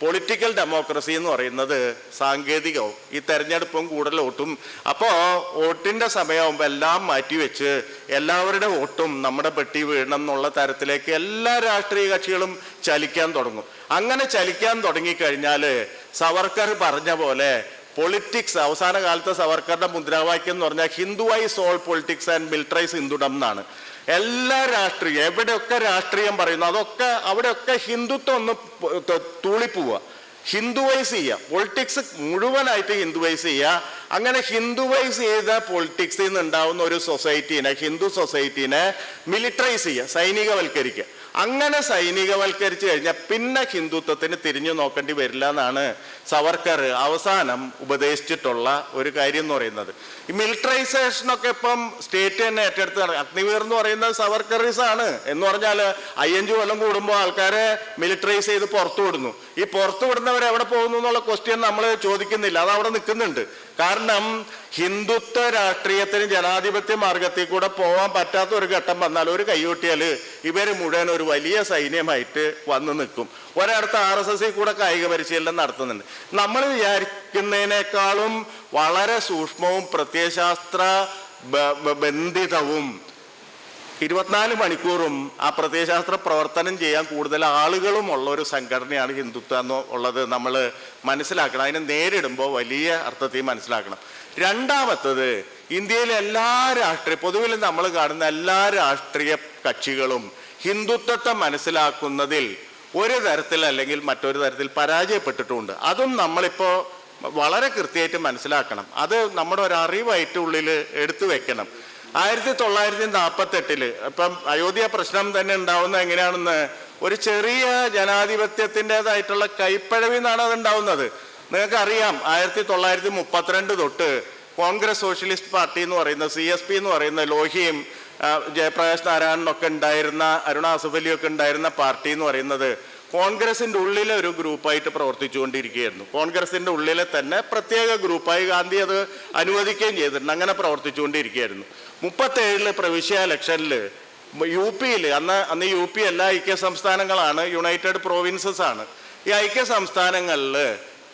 പൊളിറ്റിക്കൽ ഡെമോക്രസി എന്ന് പറയുന്നത് സാങ്കേതികവും, ഈ തെരഞ്ഞെടുപ്പും കൂടുതൽ വോട്ടും. അപ്പോൾ വോട്ടിൻ്റെ സമയമാകുമ്പോൾ എല്ലാം മാറ്റിവെച്ച് എല്ലാവരുടെ വോട്ടും നമ്മുടെ പെട്ടി വീഴണം എന്നുള്ള തരത്തിലേക്ക് എല്ലാ രാഷ്ട്രീയ കക്ഷികളും ചലിക്കാൻ തുടങ്ങും. അങ്ങനെ ചലിക്കാൻ തുടങ്ങിക്കഴിഞ്ഞാൽ സവർക്കർ പറഞ്ഞ പോലെ പൊളിറ്റിക്സ്, അവസാന കാലത്ത് സവർക്കറുടെ മുദ്രാവാക്യം എന്ന് പറഞ്ഞാൽ ഹിന്ദുവൈസ് ഓൾ പൊളിറ്റിക്സ് ആൻഡ് മിലിറ്ററൈസ് ഹിന്ദുഡം എന്നാണ്. എല്ലാ രാഷ്ട്രീയം, എവിടെയൊക്കെ രാഷ്ട്രീയം പറയുന്നു അവിടെയൊക്കെ ഹിന്ദുത്വം ഒന്ന് തൂളിപ്പോവുക, ഹിന്ദുവൈസ് ചെയ്യുക, പൊളിറ്റിക്സ് മുഴുവനായിട്ട് ഹിന്ദുവൈസ് ചെയ്യുക. അങ്ങനെ ഹിന്ദുവൈസ് ചെയ്ത പൊളിറ്റിക്സിൽ നിന്ന് ഉണ്ടാവുന്ന ഒരു സൊസൈറ്റീനെ, ഹിന്ദു സൊസൈറ്റീനെ മിലിറ്ററൈസ് ചെയ്യുക, സൈനികവൽക്കരിക്കുക. അങ്ങനെ സൈനികവൽക്കരിച്ചു കഴിഞ്ഞാൽ പിന്നെ ഹിന്ദുത്വത്തിന് തിരിഞ്ഞു നോക്കേണ്ടി വരില്ല എന്നാണ് സവർക്കർ അവസാനം ഉപദേശിച്ചിട്ടുള്ള ഒരു കാര്യം എന്ന് പറയുന്നത്. ഈ മിലിറ്ററൈസേഷനൊക്കെ ഇപ്പം സ്റ്റേറ്റ് തന്നെ ഏറ്റെടുത്ത്, അഗ്നിവീർ എന്ന് പറയുന്നത് സവർക്കറീസ് ആണ്. എന്ന് പറഞ്ഞാൽ 5 കൊല്ലം കൂടുമ്പോൾ ആൾക്കാരെ മിലിറ്ററൈസ് ചെയ്ത് പുറത്തു വിടുന്നു. ഈ പുറത്തു വിടുന്നവർ എവിടെ പോകുന്നു എന്നുള്ള ക്വസ്റ്റ്യൻ നമ്മൾ ചോദിക്കുന്നില്ല, അത് അവിടെ നിൽക്കുന്നുണ്ട്. കാരണം ഹിന്ദുത്വ രാഷ്ട്രീയത്തിന് ജനാധിപത്യ മാർഗത്തിൽ കൂടെ പോകാൻ പറ്റാത്ത ഒരു ഘട്ടം വന്നാൽ, ഒരു കൈകൊട്ടിയാൽ ഇവർ മുഴുവൻ ഒരു വലിയ സൈന്യമായിട്ട് വന്നു നിൽക്കും. ഒരിടത്ത് RSS കൂടെ കായിക പരിശീലനം നടത്തുന്നുണ്ട്. നമ്മൾ വിചാരിക്കുന്നതിനേക്കാളും വളരെ സൂക്ഷ്മവും പ്രത്യയശാസ്ത്ര ബന്ധിതവും 24 മണിക്കൂറും ആ പ്രത്യയശാസ്ത്ര പ്രവർത്തനം ചെയ്യാൻ കൂടുതൽ ആളുകളും ഉള്ള ഒരു സംഘടനയാണ് ഹിന്ദുത്വം എന്നുള്ളത് നമ്മൾ മനസ്സിലാക്കണം. അതിനെ നേരിടുമ്പോൾ വലിയ അർത്ഥത്തിൽ മനസ്സിലാക്കണം. രണ്ടാമത്തത്, ഇന്ത്യയിലെ പൊതുവിൽ നമ്മൾ കാണുന്ന എല്ലാ രാഷ്ട്രീയ കക്ഷികളും ഹിന്ദുത്വത്തെ മനസ്സിലാക്കുന്നതിൽ ഒരു തരത്തിൽ അല്ലെങ്കിൽ മറ്റൊരു തരത്തിൽ പരാജയപ്പെട്ടിട്ടുണ്ട്. അതും നമ്മളിപ്പോൾ വളരെ കൃത്യമായിട്ട് മനസ്സിലാക്കണം. അത് നമ്മുടെ ഒരു അറിവായിട്ട് ഉള്ളിൽ എടുത്തു വെക്കണം. 1948 ഇപ്പം അയോധ്യ പ്രശ്നം തന്നെ ഉണ്ടാവുന്നത് എങ്ങനെയാണെന്ന്, ഒരു ചെറിയ ജനാധിപത്യത്തിൻ്റെതായിട്ടുള്ള കൈപ്പഴവിൽ നിന്നാണ് അത് ഉണ്ടാവുന്നത്. നിങ്ങൾക്കറിയാം, 1932 തൊട്ട് കോൺഗ്രസ് സോഷ്യലിസ്റ്റ് പാർട്ടി എന്ന് പറയുന്ന CSP എന്ന് പറയുന്ന ലോഹിയും ജയപ്രകാശ് നാരായണനൊക്കെ ഉണ്ടായിരുന്ന, അരുണ ആസിഫ് അലിയൊക്കെ ഉണ്ടായിരുന്ന പാർട്ടി എന്ന് പറയുന്നത് കോൺഗ്രസിൻ്റെ ഉള്ളിലെ ഒരു ഗ്രൂപ്പായിട്ട് പ്രവർത്തിച്ചുകൊണ്ടിരിക്കുകയായിരുന്നു. കോൺഗ്രസിൻ്റെ ഉള്ളിലെ തന്നെ പ്രത്യേക ഗ്രൂപ്പായി ഗാന്ധി അത് അനുവദിക്കുകയും ചെയ്തിട്ടുണ്ട്. അങ്ങനെ പ്രവർത്തിച്ചുകൊണ്ടിരിക്കുകയായിരുന്നു. 37 പ്രവിശ്യ ഇലക്ഷനിൽ UP അന്ന് UP എല്ലാ ഐക്യ സംസ്ഥാനങ്ങളാണ്, യുണൈറ്റഡ് പ്രൊവിൻസസ് ആണ്. ഈ ഐക്യ സംസ്ഥാനങ്ങളിൽ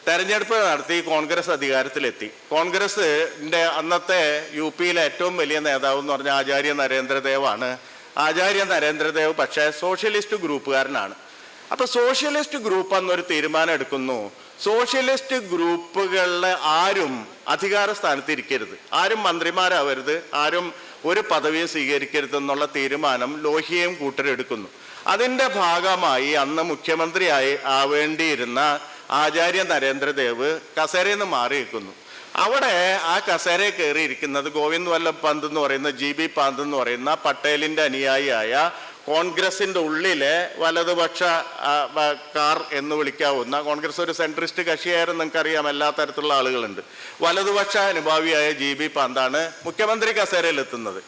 തെരഞ്ഞെടുപ്പ് നടത്തി കോൺഗ്രസ് അധികാരത്തിലെത്തി. കോൺഗ്രസിൻ്റെ അന്നത്തെ UP-യിലെ ഏറ്റവും വലിയ നേതാവ് എന്ന് പറഞ്ഞാൽ ആചാര്യ നരേന്ദ്രദേവാണ്. ആചാര്യ നരേന്ദ്രദേവ് പക്ഷേ സോഷ്യലിസ്റ്റ് ഗ്രൂപ്പുകാരനാണ്. അപ്പോൾ സോഷ്യലിസ്റ്റ് ഗ്രൂപ്പ് എന്നൊരു തീരുമാനം എടുക്കുന്നു, സോഷ്യലിസ്റ്റ് ഗ്രൂപ്പുകളിലെ ആരും അധികാര സ്ഥാനത്ത് ഇരിക്കരുത്, ആരും മന്ത്രിമാരാവരുത്, ആരും ഒരു പദവിയും സ്വീകരിക്കരുത് എന്നുള്ള തീരുമാനം ലോഹിയയും കൂട്ടരെടുക്കുന്നു. അതിൻ്റെ ഭാഗമായി അന്ന് മുഖ്യമന്ത്രിയായി ആവേണ്ടിയിരുന്ന ആചാര്യ നരേന്ദ്രദേവ് കസേരയിൽ നിന്ന് മാറി നിൽക്കുന്നു. അവിടെ ആ കസേരയിൽ കയറിയിരിക്കുന്നത് ഗോവിന്ദ് വല്ലഭ് പന്ത് എന്ന് പറയുന്ന GB പന്ത് എന്ന് പറയുന്ന പട്ടേലിൻ്റെ അനുയായിയായ കോൺഗ്രസിൻ്റെ ഉള്ളിലെ വലതുപക്ഷ കാർ എന്ന് വിളിക്കാവുന്ന, കോൺഗ്രസ് ഒരു സെൻട്രിസ്റ്റ് കക്ഷിയായിരുന്നു, നിങ്ങൾക്കറിയാം, എല്ലാ തരത്തിലുള്ള ആളുകളുണ്ട്. വലതുപക്ഷ അനുഭാവിയായ GB പന്താണ് മുഖ്യമന്ത്രി കസേരയിലെത്തുന്നത്.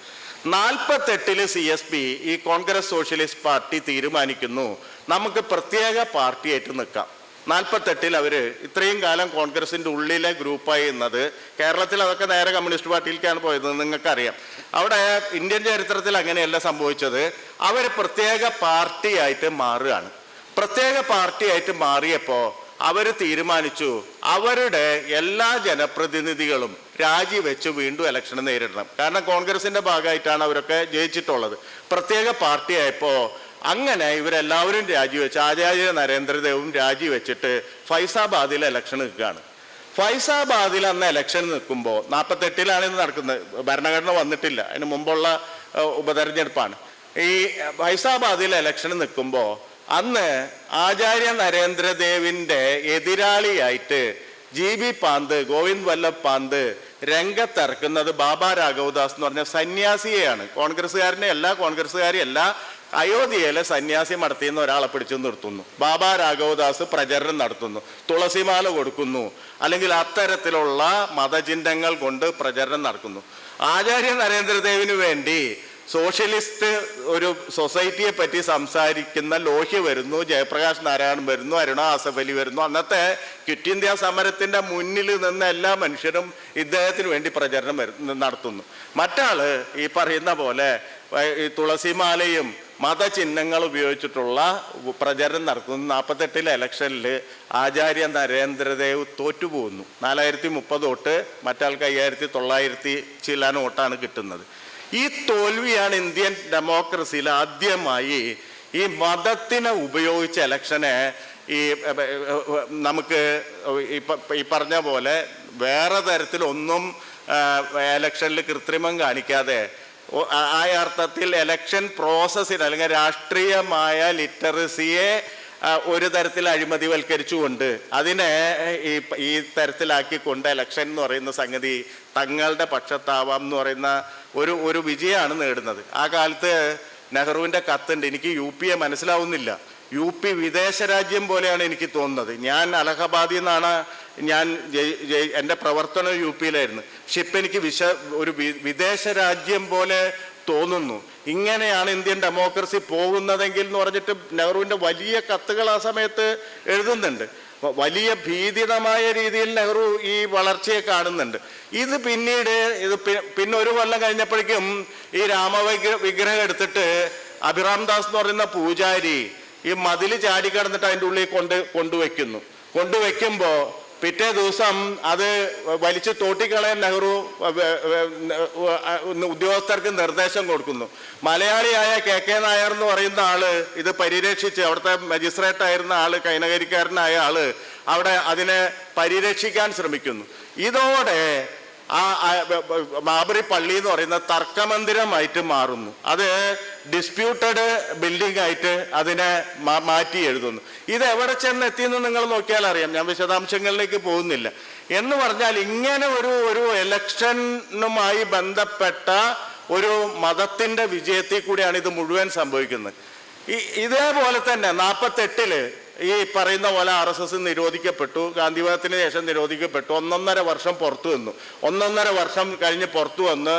48-ൽ CSP ഈ കോൺഗ്രസ് സോഷ്യലിസ്റ്റ് പാർട്ടി തീരുമാനിക്കുന്നു നമുക്ക് പ്രത്യേക പാർട്ടിയായിട്ട് നിൽക്കാം. 48-ൽ അവർ ഇത്രയും കാലം കോൺഗ്രസിൻ്റെ ഉള്ളിലെ ഗ്രൂപ്പായി എന്നത്, കേരളത്തിൽ അതൊക്കെ നേരെ കമ്മ്യൂണിസ്റ്റ് പാർട്ടിയിലേക്കാണ് പോയത്, നിങ്ങൾക്കറിയാം. അവിടെ ഇന്ത്യൻ ചരിത്രത്തിൽ അങ്ങനെയല്ല സംഭവിച്ചത്. അവർ പ്രത്യേക പാർട്ടിയായിട്ട് മാറുകയാണ്. പ്രത്യേക പാർട്ടിയായിട്ട് മാറിയപ്പോൾ അവർ തീരുമാനിച്ചു അവരുടെ എല്ലാ ജനപ്രതിനിധികളും രാജിവെച്ച് വീണ്ടും ഇലക്ഷന് നേരിടണം. കാരണം കോൺഗ്രസിൻ്റെ ഭാഗമായിട്ടാണ് അവരൊക്കെ ജയിച്ചിട്ടുള്ളത്. പ്രത്യേക പാർട്ടിയായപ്പോൾ അങ്ങനെ ഇവരെല്ലാവരും രാജിവെച്ച്, ആചാര്യ നരേന്ദ്രദേവും രാജിവെച്ചിട്ട് ഫൈസാബാദിൽ ഇലക്ഷൻ നിൽക്കുകയാണ്. ഫൈസാബാദിൽ അന്ന് ഇലക്ഷൻ നിൽക്കുമ്പോൾ 48-ലാണ് ഇത് നടക്കുന്നത്, ഭരണഘടന വന്നിട്ടില്ല, അതിന് മുമ്പുള്ള ഉപതെരഞ്ഞെടുപ്പാണ്. ഈ ഫൈസാബാദിൽ ഇലക്ഷൻ നിൽക്കുമ്പോൾ അന്ന് ആചാര്യ നരേന്ദ്രദേവിൻ്റെ എതിരാളിയായിട്ട് GB പന്ത്, ഗോവിന്ദ് വല്ലഭ് പന്ത് രംഗത്തിറക്കുന്നത് ബാബ രാഘവദാസ് എന്ന് പറഞ്ഞ സന്യാസിയെയാണ്. കോൺഗ്രസ്സുകാരെയല്ല, അയോധ്യയിലെ സന്യാസി മടത്തിന്ന് ഒരാളെ പിടിച്ചു നിർത്തുന്നു. ബാബ രാഘവദാസ് പ്രചരണം നടത്തുന്നു, തുളസിമാല കൊടുക്കുന്നു, അല്ലെങ്കിൽ അത്തരത്തിലുള്ള മതചിഹ്നങ്ങൾ കൊണ്ട് പ്രചരണം നടക്കുന്നു. ആചാര്യ നരേന്ദ്രദേവിന് വേണ്ടി സോഷ്യലിസ്റ്റ് ഒരു സൊസൈറ്റിയെ പറ്റി സംസാരിക്കുന്ന ലോഹ്യ വരുന്നു, ജയപ്രകാശ് നാരായണൻ വരുന്നു, അരുണ ആസഫ് അലി വരുന്നു. അന്നത്തെ ക്വിറ്റ് ഇന്ത്യ സമരത്തിൻ്റെ മുന്നിൽ നിന്ന് എല്ലാ മനുഷ്യരും ഇദ്ദേഹത്തിന് വേണ്ടി പ്രചരണം നടത്തുന്നു. മറ്റാള് ഈ പറയുന്ന പോലെ ഈ തുളസിമാലയും മതചിഹ്നങ്ങൾ ഉപയോഗിച്ചിട്ടുള്ള പ്രചരണം നടത്തുന്നു. 48-ലെ ഇലക്ഷനിൽ ആചാര്യ നരേന്ദ്രദേവ് തോറ്റുപോകുന്നു. 4030 വോട്ട്, മറ്റാൾക്ക് 5900 ചില്ലാൻ വോട്ടാണ് കിട്ടുന്നത്. ഈ തോൽവിയാണ് ഇന്ത്യൻ ഡെമോക്രസിയിൽ ആദ്യമായി ഈ മതത്തിനെ ഉപയോഗിച്ച ഇലക്ഷനെ നമുക്ക് ഈ പറഞ്ഞ പോലെ വേറെ തരത്തിലൊന്നും ഇലക്ഷനിൽ കൃത്രിമം കാണിക്കാതെ ആ അർത്ഥത്തിൽ ഇലക്ഷൻ പ്രോസസ്സിന് അല്ലെങ്കിൽ രാഷ്ട്രീയമായ ലിറ്ററസിയെ ഒരു തരത്തിൽ അഴിമതിവൽക്കരിച്ചുകൊണ്ട് അതിനെ ഈ തരത്തിലാക്കിക്കൊണ്ട് ഇലക്ഷൻ എന്ന് പറയുന്ന സംഗതി തങ്ങളുടെ പക്ഷത്താവാം എന്ന് പറയുന്ന ഒരു വിജയമാണ് നേടുന്നത്. ആ കാലത്ത് നെഹ്റുവിൻ്റെ കത്തുണ്ട്, എനിക്ക് UP മനസ്സിലാവുന്നില്ല, UP വിദേശ രാജ്യം പോലെയാണ് എനിക്ക് തോന്നുന്നത്. ഞാൻ അലഹബാദിൽ നിന്നാണ്, എൻ്റെ പ്രവർത്തനം UP-യിലായിരുന്നു. പക്ഷെ ഇപ്പം എനിക്ക് ഒരു വിദേശ രാജ്യം പോലെ തോന്നുന്നു. ഇങ്ങനെയാണ് ഇന്ത്യൻ ഡെമോക്രസി പോകുന്നതെങ്കിൽ എന്ന് പറഞ്ഞിട്ട് നെഹ്റുവിൻ്റെ വലിയ കത്തുകൾ ആ സമയത്ത് എഴുതുന്നുണ്ട്. വലിയ ഭീതിതമായ രീതിയിൽ നെഹ്റു ഈ വളർച്ചയെ കാണുന്നുണ്ട്. ഇത് പിന്നീട് പിന്നെ ഒരു കൊല്ലം കഴിഞ്ഞപ്പോഴേക്കും ഈ വിഗ്രഹം എടുത്തിട്ട് അഭിറാം ദാസ് എന്ന് പറയുന്ന പൂജാരി ഈ മതിൽ ചാടിക്കടന്നിട്ട് അതിൻ്റെ ഉള്ളിൽ കൊണ്ടുവയ്ക്കുമ്പോൾ പിറ്റേ ദിവസം അത് വലിച്ചു തോട്ടിക്കളയാൻ നെഹ്റു ഉദ്യോഗസ്ഥർക്ക് നിർദ്ദേശം കൊടുക്കുന്നു. മലയാളിയായ KK നായർ എന്ന് പറയുന്ന ആള് ഇത് പരിരക്ഷിച്ച്, അവിടുത്തെ മജിസ്ട്രേറ്റ് ആയിരുന്ന ആള്, കൈനകരിക്കാരനായ ആള് അവിടെ അതിനെ പരിരക്ഷിക്കാൻ ശ്രമിക്കുന്നു. ഇതോടെ ബാബറി പള്ളി എന്ന് പറയുന്ന തർക്കമന്ദിരമായിട്ട് മാറുന്നു. അത് ഡിസ്പ്യൂട്ടഡ് ബിൽഡിംഗ് ആയിട്ട് അതിനെ മാറ്റി എഴുതുന്നു. ഇത് എവിടെ ചെന്നെത്തിയെന്ന് നിങ്ങൾ നോക്കിയാൽ അറിയാം, ഞാൻ വിശദാംശങ്ങളിലേക്ക് പോകുന്നില്ല. എന്ന് പറഞ്ഞാൽ ഇങ്ങനെ ഒരു ഇലക്ഷനുമായി ബന്ധപ്പെട്ട ഒരു മതത്തിൻ്റെ വിജയത്തിൽ കൂടിയാണ് ഇത് മുഴുവൻ സംഭവിക്കുന്നത്. ഇതേപോലെ തന്നെ 48-ൽ ഈ പറയുന്ന പോലെ RSS നിരോധിക്കപ്പെട്ടു, ഗാന്ധിവാദത്തിന് ശേഷം നിരോധിക്കപ്പെട്ടു. 1.5 വർഷം പുറത്തു വന്നു. 1.5 വർഷം കഴിഞ്ഞ് പുറത്തു വന്ന്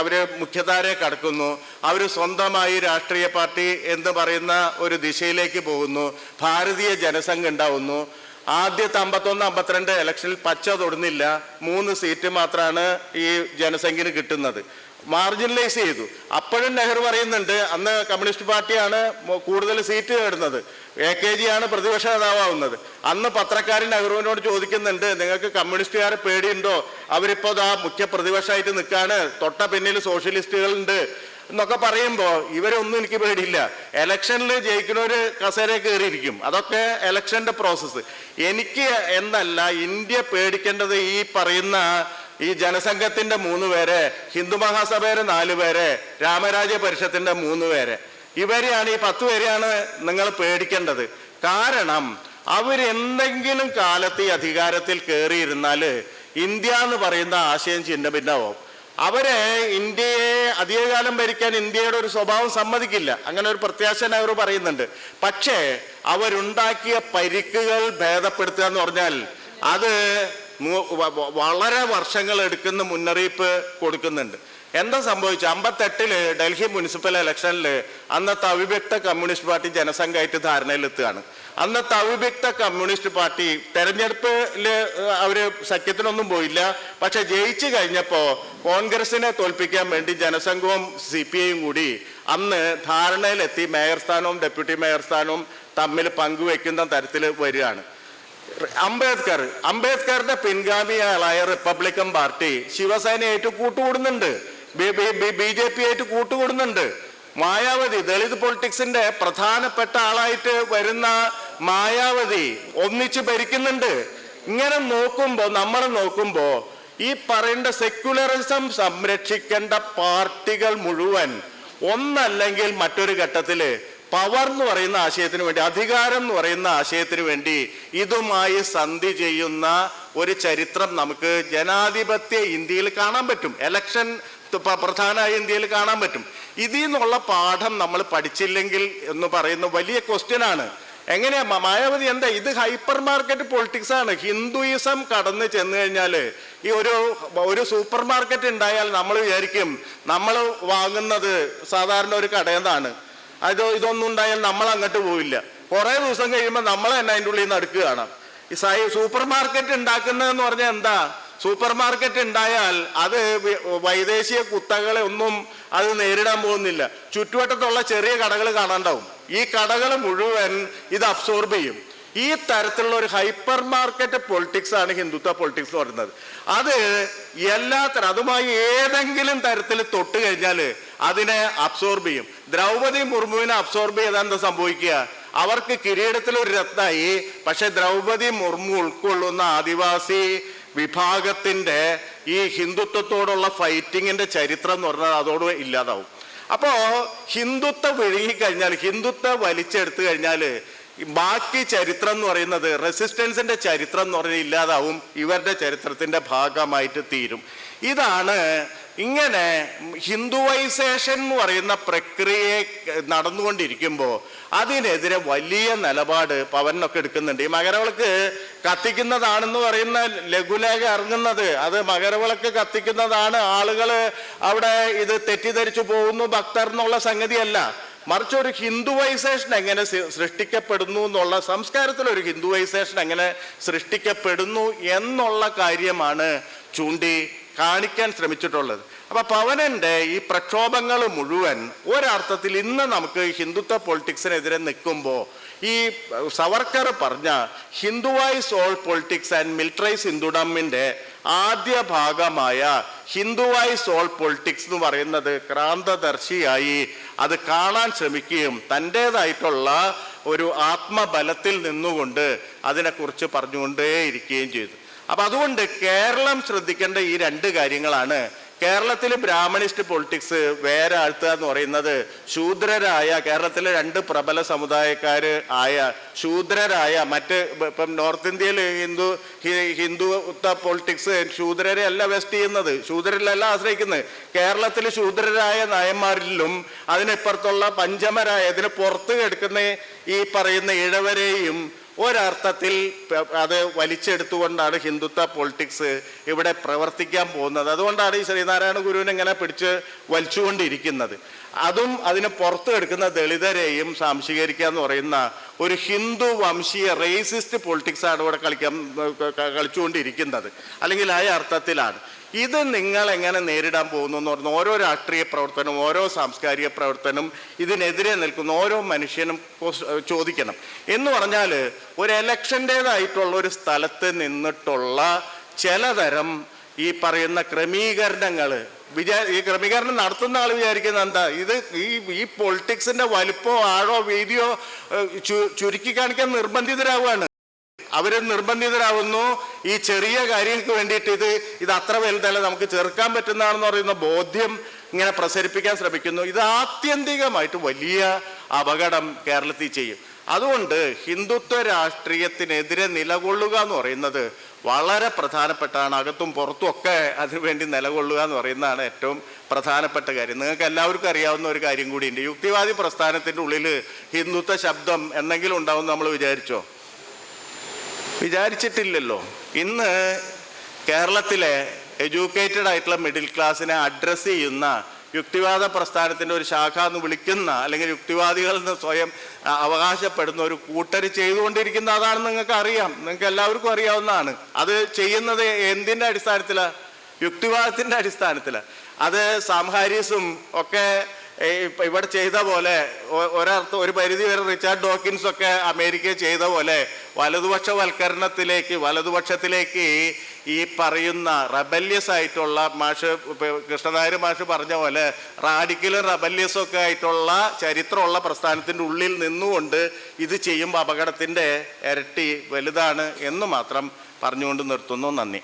അവർ മുഖ്യധാരയെ കടക്കുന്നു. അവർ സ്വന്തമായി രാഷ്ട്രീയ പാർട്ടി എന്ന് പറയുന്ന ഒരു ദിശയിലേക്ക് പോകുന്നു. ഭാരതീയ ജനസംഘ് ഉണ്ടാവുന്നു. ആദ്യത്തെ 51-52 ഇലക്ഷനിൽ പച്ച തൊടുന്നില്ല, 3 സീറ്റ് മാത്രമാണ് ഈ ജനസംഖ്യന് കിട്ടുന്നത്. മാർജിനലൈസ് ചെയ്തു. അപ്പോഴും നെഹ്റു പറയുന്നുണ്ട് അന്ന് കമ്മ്യൂണിസ്റ്റ് പാർട്ടിയാണ് കൂടുതൽ സീറ്റ് നേടുന്നത്, AKG ആണ് പ്രതിപക്ഷ നേതാവാകുന്നത്. അന്ന് പത്രക്കാരൻ നെഹ്റുവിനോട് ചോദിക്കുന്നുണ്ട്, നിങ്ങൾക്ക് കമ്മ്യൂണിസ്റ്റുകാരെ പേടിയുണ്ടോ, അവരിപ്പോൾ ആ മുഖ്യ പ്രതിപക്ഷമായിട്ട് നിൽക്കാണ്, തൊട്ട പിന്നിൽ സോഷ്യലിസ്റ്റുകളുണ്ട് എന്നൊക്കെ പറയുമ്പോൾ ഇവരൊന്നും എനിക്ക് പേടിയില്ല, ഇലക്ഷനിൽ ജയിക്കുന്നവർ കസേര കയറിയിരിക്കും, അതൊക്കെ ഇലക്ഷൻ്റെ പ്രോസസ്സ്. എനിക്ക് എന്നല്ല, ഇന്ത്യ പേടിക്കേണ്ടത് ഈ പറയുന്ന ഈ ജനസംഘത്തിന്റെ 3 പേരെ, ഹിന്ദു മഹാസഭയുടെ 4 പേരെ, രാമരാജ്യ പരിഷത്തിന്റെ 3 പേരെ, ഇവരെയാണ്, ഈ 10 പേരെയാണ് നിങ്ങൾ പേടിക്കേണ്ടത്. കാരണം അവരെന്തെങ്കിലും കാലത്ത് ഈ അധികാരത്തിൽ കയറിയിരുന്നാൽ ഇന്ത്യ എന്ന് പറയുന്ന ആശയം ചിഹ്ന ഭിന്നമാവും. അവരെ ഇന്ത്യയെ അധികകാലം ഭരിക്കാൻ ഇന്ത്യയുടെ ഒരു സ്വഭാവം സമ്മതിക്കില്ല, അങ്ങനെ ഒരു പ്രത്യാശ നെഹ്റു പറയുന്നുണ്ട്. പക്ഷേ അവരുണ്ടാക്കിയ പരിക്കുകൾ ഭേദപ്പെടുത്തുക എന്ന് പറഞ്ഞാൽ അത് വളരെ വർഷങ്ങൾ എടുക്കുന്ന മുന്നറിയിപ്പ് കൊടുക്കുന്നുണ്ട്. എന്താ സംഭവിച്ചു? 58 ഡൽഹി മുനിസിപ്പൽ ഇലക്ഷനിൽ അന്നത്തെ അവിഭക്ത കമ്മ്യൂണിസ്റ്റ് പാർട്ടി ജനസംഘമായിട്ട് ധാരണയിലെത്തുകയാണ്. അന്നത്തെ അവിഭക്ത കമ്മ്യൂണിസ്റ്റ് പാർട്ടി തെരഞ്ഞെടുപ്പിൽ അവര് സഖ്യത്തിനൊന്നും പോയില്ല. പക്ഷെ ജയിച്ചു കഴിഞ്ഞപ്പോൾ കോൺഗ്രസിനെ തോൽപ്പിക്കാൻ വേണ്ടി ജനസംഘവും CPIയും കൂടി അന്ന് ധാരണയിലെത്തി മേയർ സ്ഥാനവും ഡെപ്യൂട്ടി മേയർ സ്ഥാനവും തമ്മിൽ പങ്കുവെക്കുന്ന തരത്തിൽ വരികയാണ്. അംബേദ്കറുടെ പിൻഗാമിയായ റിപ്പബ്ലിക്കൻ പാർട്ടി ശിവസേനയായിട്ട് കൂട്ടുകൂടുന്നുണ്ട്, BJP ആയിട്ട് കൂട്ടുകൂടുന്നുണ്ട്. മായാവതി, ദളിത് പൊളിറ്റിക്സിന്റെ പ്രധാനപ്പെട്ട ആളായിട്ട് വരുന്ന മായാവതി ഒന്നിച്ച് ഭരിക്കുന്നുണ്ട്. ഇങ്ങനെ നമ്മൾ നോക്കുമ്പോ ഈ പറയേണ്ട സെക്യുലറിസം സംരക്ഷിക്കേണ്ട പാർട്ടികൾ മുഴുവൻ ഒന്നല്ലെങ്കിൽ മറ്റൊരു ഘട്ടത്തില് പവർ എന്ന് പറയുന്ന ആശയത്തിന് വേണ്ടി, അധികാരം എന്ന് പറയുന്ന ആശയത്തിന് വേണ്ടി ഇതുമായി സന്ധി ചെയ്യുന്ന ഒരു ചരിത്രം നമുക്ക് ജനാധിപത്യ ഇന്ത്യയിൽ കാണാൻ പറ്റും, ഇലക്ഷൻ പ്രധാനമായ ഇന്ത്യയിൽ കാണാൻ പറ്റും. ഇതിൽ നിന്നുള്ള പാഠം നമ്മൾ പഠിച്ചില്ലെങ്കിൽ എന്ന് പറയുന്ന വലിയ ക്വസ്റ്റ്യൻ ആണ്. എങ്ങനെയാ മായാവതി എന്താ ഇത്? ഹൈപ്പർ മാർക്കറ്റ് പൊളിറ്റിക്സ് ആണ്. ഹിന്ദുയിസം കടന്നു ചെന്ന് കഴിഞ്ഞാൽ ഈ ഒരു സൂപ്പർ മാർക്കറ്റ് ഉണ്ടായാൽ നമ്മൾ വിചാരിക്കും നമ്മൾ വാങ്ങുന്നത് സാധാരണ ഒരു കടയിൽ നിന്നാണ്, ഇതൊന്നും ഉണ്ടായാൽ നമ്മൾ അങ്ങോട്ട് പോവില്ല. കുറേ ദിവസം കഴിയുമ്പോൾ നമ്മൾ തന്നെ അതിൻ്റെ ഉള്ളിൽ നിന്ന് അടുക്കുകയാണ്. ഈ സൂപ്പർ മാർക്കറ്റ് ഉണ്ടാക്കുന്നതെന്ന് പറഞ്ഞാൽ എന്താ? സൂപ്പർ മാർക്കറ്റ് ഉണ്ടായാൽ അത് വൈദേശിക കുത്തകളെ ഒന്നും അത് നേരിടാൻ പോകുന്നില്ല. ചുറ്റുവട്ടത്തുള്ള ചെറിയ കടകൾ കാണാണ്ടാവും. ഈ കടകൾ മുഴുവൻ ഇത് അബ്സോർബ് ചെയ്യും. ഈ തരത്തിലുള്ള ഒരു ഹൈപ്പർ മാർക്കറ്റ് പൊളിറ്റിക്സ് ആണ് ഹിന്ദുത്വ പൊളിറ്റിക്സ് എന്ന് പറയുന്നത്. അത് അതുമായി ഏതെങ്കിലും തരത്തിൽ തൊട്ട് കഴിഞ്ഞാൽ അതിനെ അബ്സോർബ് ചെയ്യും. ദ്രൗപദി മുർമുവിനെ അബ്സോർബ് ചെയ്താൽ എന്താ സംഭവിക്കുക? അവർക്ക് കിരീടത്തിൽ ഒരു രത്നമായി. പക്ഷെ ദ്രൗപദി മുർമു ഉൾക്കൊള്ളുന്ന ആദിവാസി വിഭാഗത്തിന്റെ ഈ ഹിന്ദുത്വത്തോടുള്ള ഫൈറ്റിങ്ങിന്റെ ചരിത്രം എന്ന് പറഞ്ഞാൽ അതോട് ഇല്ലാതാവും. അപ്പോ ഹിന്ദുത്വം വിഴുങ്ങിക്കഴിഞ്ഞാൽ, ഹിന്ദുത്വം വലിച്ചെടുത്തു കഴിഞ്ഞാൽ ബാക്കി ചരിത്രം എന്ന് പറയുന്നത്, റെസിസ്റ്റൻസിന്റെ ചരിത്രം എന്ന് പറഞ്ഞാൽ ഇല്ലാതാവും, ഇവരുടെ ചരിത്രത്തിന്റെ ഭാഗമായിട്ട് തീരും. ഇതാണ് ഇങ്ങനെ ഹിന്ദുവൈസേഷൻ എന്ന് പറയുന്ന പ്രക്രിയ നടന്നുകൊണ്ടിരിക്കുമ്പോൾ അതിനെതിരെ വലിയ നിലപാട് പവനൊക്കെ എടുക്കുന്നുണ്ട്. ഈ മകരവിളക്ക് കത്തിക്കുന്നതാണെന്ന് പറയുന്ന ലഘുലേഖ ഇറങ്ങുന്നത്, അത് മകരവിളക്ക് കത്തിക്കുന്നതാണ്, ആളുകൾ അവിടെ ഇത് തെറ്റിദ്ധരിച്ചു പോകുന്നു ഭക്തർ എന്നുള്ള സംഗതിയല്ല. മറിച്ച് ഒരു ഹിന്ദുവൈസേഷൻ എങ്ങനെ സൃഷ്ടിക്കപ്പെടുന്നു എന്നുള്ള, സംസ്കാരത്തിലൊരു ഹിന്ദുവൈസേഷൻ എങ്ങനെ സൃഷ്ടിക്കപ്പെടുന്നു എന്നുള്ള കാര്യമാണ് ചൂണ്ടി കാണിക്കാൻ ശ്രമിച്ചിട്ടുള്ളത്. അപ്പൊ പവനന്റെ ഈ പ്രക്ഷോഭങ്ങൾ മുഴുവൻ ഒരർത്ഥത്തിൽ ഇന്ന് നമുക്ക് ഹിന്ദുത്വ പൊളിറ്റിക്സിനെതിരെ നിൽക്കുമ്പോൾ ഈ സവർക്കർ പറഞ്ഞ ഹിന്ദുവൈസ് ഓൾ പൊളിറ്റിക്സ് ആൻഡ് മിലിറ്ററൈസ് ഹിന്ദുഡമിന്റെ ആദ്യ ഭാഗമായ ഹിന്ദുവൈസ് ഓൾ പൊളിറ്റിക്സ് എന്ന് പറയുന്നത് ക്രാന്തദർശിയായി അത് കാണാൻ ശ്രമിക്കുകയും തൻ്റേതായിട്ടുള്ള ഒരു ആത്മബലത്തിൽ നിന്നുകൊണ്ട് അതിനെക്കുറിച്ച് പറഞ്ഞുകൊണ്ടേയിരിക്കുകയും ചെയ്തു. അപ്പൊ അതുകൊണ്ട് കേരളം ശ്രദ്ധിക്കേണ്ട ഈ 2 കാര്യങ്ങളാണ്. കേരളത്തിൽ ബ്രാഹ്മണിസ്റ്റ് പൊളിറ്റിക്സ് വേറെ ആഴ്ത്തുക എന്ന് പറയുന്നത് ശൂദ്രരായ കേരളത്തിലെ 2 പ്രബല സമുദായക്കാർ ആയ ശൂദ്രരായ ഇപ്പം നോർത്ത് ഇന്ത്യയിൽ ഹിന്ദുത്വ പൊളിറ്റിക്സ് ശൂദ്രരെ അല്ല വെസ്റ്റ് ചെയ്യുന്നത്, ശൂദ്രരിലല്ല ആശ്രയിക്കുന്നത്. കേരളത്തിൽ ശൂദ്രരായ നായന്മാരിലും അതിനിപ്പുറത്തുള്ള പഞ്ചമരായ ഇതിന് പുറത്ത് കിടക്കുന്ന ഈ പറയുന്ന ഇഴവരെയും ഒരർത്ഥത്തിൽ അത് വലിച്ചെടുത്തുകൊണ്ടാണ് ഹിന്ദുത്വ പൊളിറ്റിക്സ് ഇവിടെ പ്രവർത്തിക്കാൻ പോകുന്നത്. അതുകൊണ്ടാണ് ഈ ശ്രീനാരായണ ഗുരുവിനെ ഇങ്ങനെ പിടിച്ച് വലിച്ചുകൊണ്ടിരിക്കുന്നത്. അതും അതിന് പുറത്ത് കിടക്കുന്ന ദളിതരെയും സംശീകരിക്കുക എന്ന് പറയുന്ന ഒരു ഹിന്ദു വംശീയ റേസിസ്റ്റ് പൊളിറ്റിക്സാണ് ഇവിടെ കളിച്ചുകൊണ്ടിരിക്കുന്നത്, അല്ലെങ്കിൽ ആ അർത്ഥത്തിലാണ്. ഇത് നിങ്ങൾ എങ്ങനെ നേരിടാൻ പോകുന്നു എന്ന് പറഞ്ഞാൽ ഓരോ രാഷ്ട്രീയ പ്രവർത്തനവും ഓരോ സാംസ്കാരിക പ്രവർത്തനവും ഇതിനെതിരെ നിൽക്കുന്ന ഓരോ മനുഷ്യനും ചോദിക്കണം. എന്ന് പറഞ്ഞാൽ ഒരു ഇലക്ഷൻ്റേതായിട്ടുള്ള ഒരു സ്ഥലത്ത് നിന്നിട്ടുള്ള ചിലതരം ഈ പറയുന്ന ക്രമീകരണങ്ങൾ ഈ ക്രമീകരണം നടത്തുന്ന ആൾ വിചാരിക്കുന്നത് എന്താ, ഇത് ഈ പൊളിറ്റിക്സിന്റെ വലിപ്പോ ആഴോ വീതിയോ ചുരുക്കി കാണിക്കാൻ നിർബന്ധിതരാവുകയാണ്. അവർ നിർബന്ധിതരാവുന്നു. ഈ ചെറിയ കാര്യങ്ങൾക്ക് വേണ്ടിയിട്ട് ഇത് അത്ര വലുതല്ല, നമുക്ക് ചെറുക്കാൻ പറ്റുന്നതാണെന്ന് പറയുന്ന ബോധ്യം ഇങ്ങനെ പ്രസരിപ്പിക്കാൻ ശ്രമിക്കുന്നു. ഇത് ആത്യന്തികമായിട്ട് വലിയ അപകടം കേരളത്തിൽ ചെയ്യും. അതുകൊണ്ട് ഹിന്ദുത്വ രാഷ്ട്രീയത്തിനെതിരെ നിലകൊള്ളുക എന്ന് പറയുന്നത് വളരെ പ്രധാനപ്പെട്ടാണ്. അകത്തും പുറത്തും ഒക്കെ അതിനുവേണ്ടി നിലകൊള്ളുക എന്ന് പറയുന്നതാണ് ഏറ്റവും പ്രധാനപ്പെട്ട കാര്യം. നിങ്ങൾക്ക് എല്ലാവർക്കും അറിയാവുന്ന ഒരു കാര്യം കൂടിയുണ്ട്. യുക്തിവാദി പ്രസ്ഥാനത്തിൻ്റെ ഉള്ളിൽ ഹിന്ദുത്വ ശബ്ദം എന്തെങ്കിലും ഉണ്ടാവും നമ്മൾ വിചാരിച്ചോ? വിചാരിച്ചിട്ടില്ലല്ലോ. ഇന്ന് കേരളത്തിലെ എഡ്യൂക്കേറ്റഡ് ആയിട്ടുള്ള മിഡിൽ ക്ലാസ്സിനെ അഡ്രസ്സ് ചെയ്യുന്ന യുക്തിവാദ പ്രസ്ഥാനത്തിൻ്റെ ഒരു ശാഖ എന്ന് വിളിക്കുന്ന, അല്ലെങ്കിൽ യുക്തിവാദികളിൽ നിന്ന് സ്വയം അവകാശപ്പെടുന്ന ഒരു കൂട്ടർ ചെയ്തുകൊണ്ടിരിക്കുന്ന അതാണെന്ന് നിങ്ങൾക്ക് അറിയാം, നിങ്ങൾക്ക് എല്ലാവർക്കും അറിയാവുന്നതാണ്. അത് ചെയ്യുന്നത് എന്തിൻ്റെ അടിസ്ഥാനത്തിലാണ്? യുക്തിവാദത്തിൻ്റെ അടിസ്ഥാനത്തിലാണ്. അത് സാം ഹാരിസും ഒക്കെ ഇവിടെ ചെയ്ത പോലെ, ഒരു പരിധി വരെ റിച്ചാർഡ് ഡോക്കിൻസ് ഒക്കെ അമേരിക്കയിൽ ചെയ്ത പോലെ വലതുപക്ഷത്തിലേക്ക് ഈ പറയുന്ന റബല്യസ് ആയിട്ടുള്ള മാഷ് കൃഷ്ണനായർ മാഷ് പറഞ്ഞ പോലെ റാഡിക്കലും റബല്യസും ഒക്കെ ആയിട്ടുള്ള ചരിത്രമുള്ള പ്രസ്ഥാനത്തിൻ്റെ ഉള്ളിൽ നിന്നുകൊണ്ട് ഇത് ചെയ്യുമ്പോൾ അപകടത്തിൻ്റെ ഇരട്ടി വലുതാണ് എന്ന് മാത്രം പറഞ്ഞുകൊണ്ട് നിർത്തുന്നു. നന്ദി.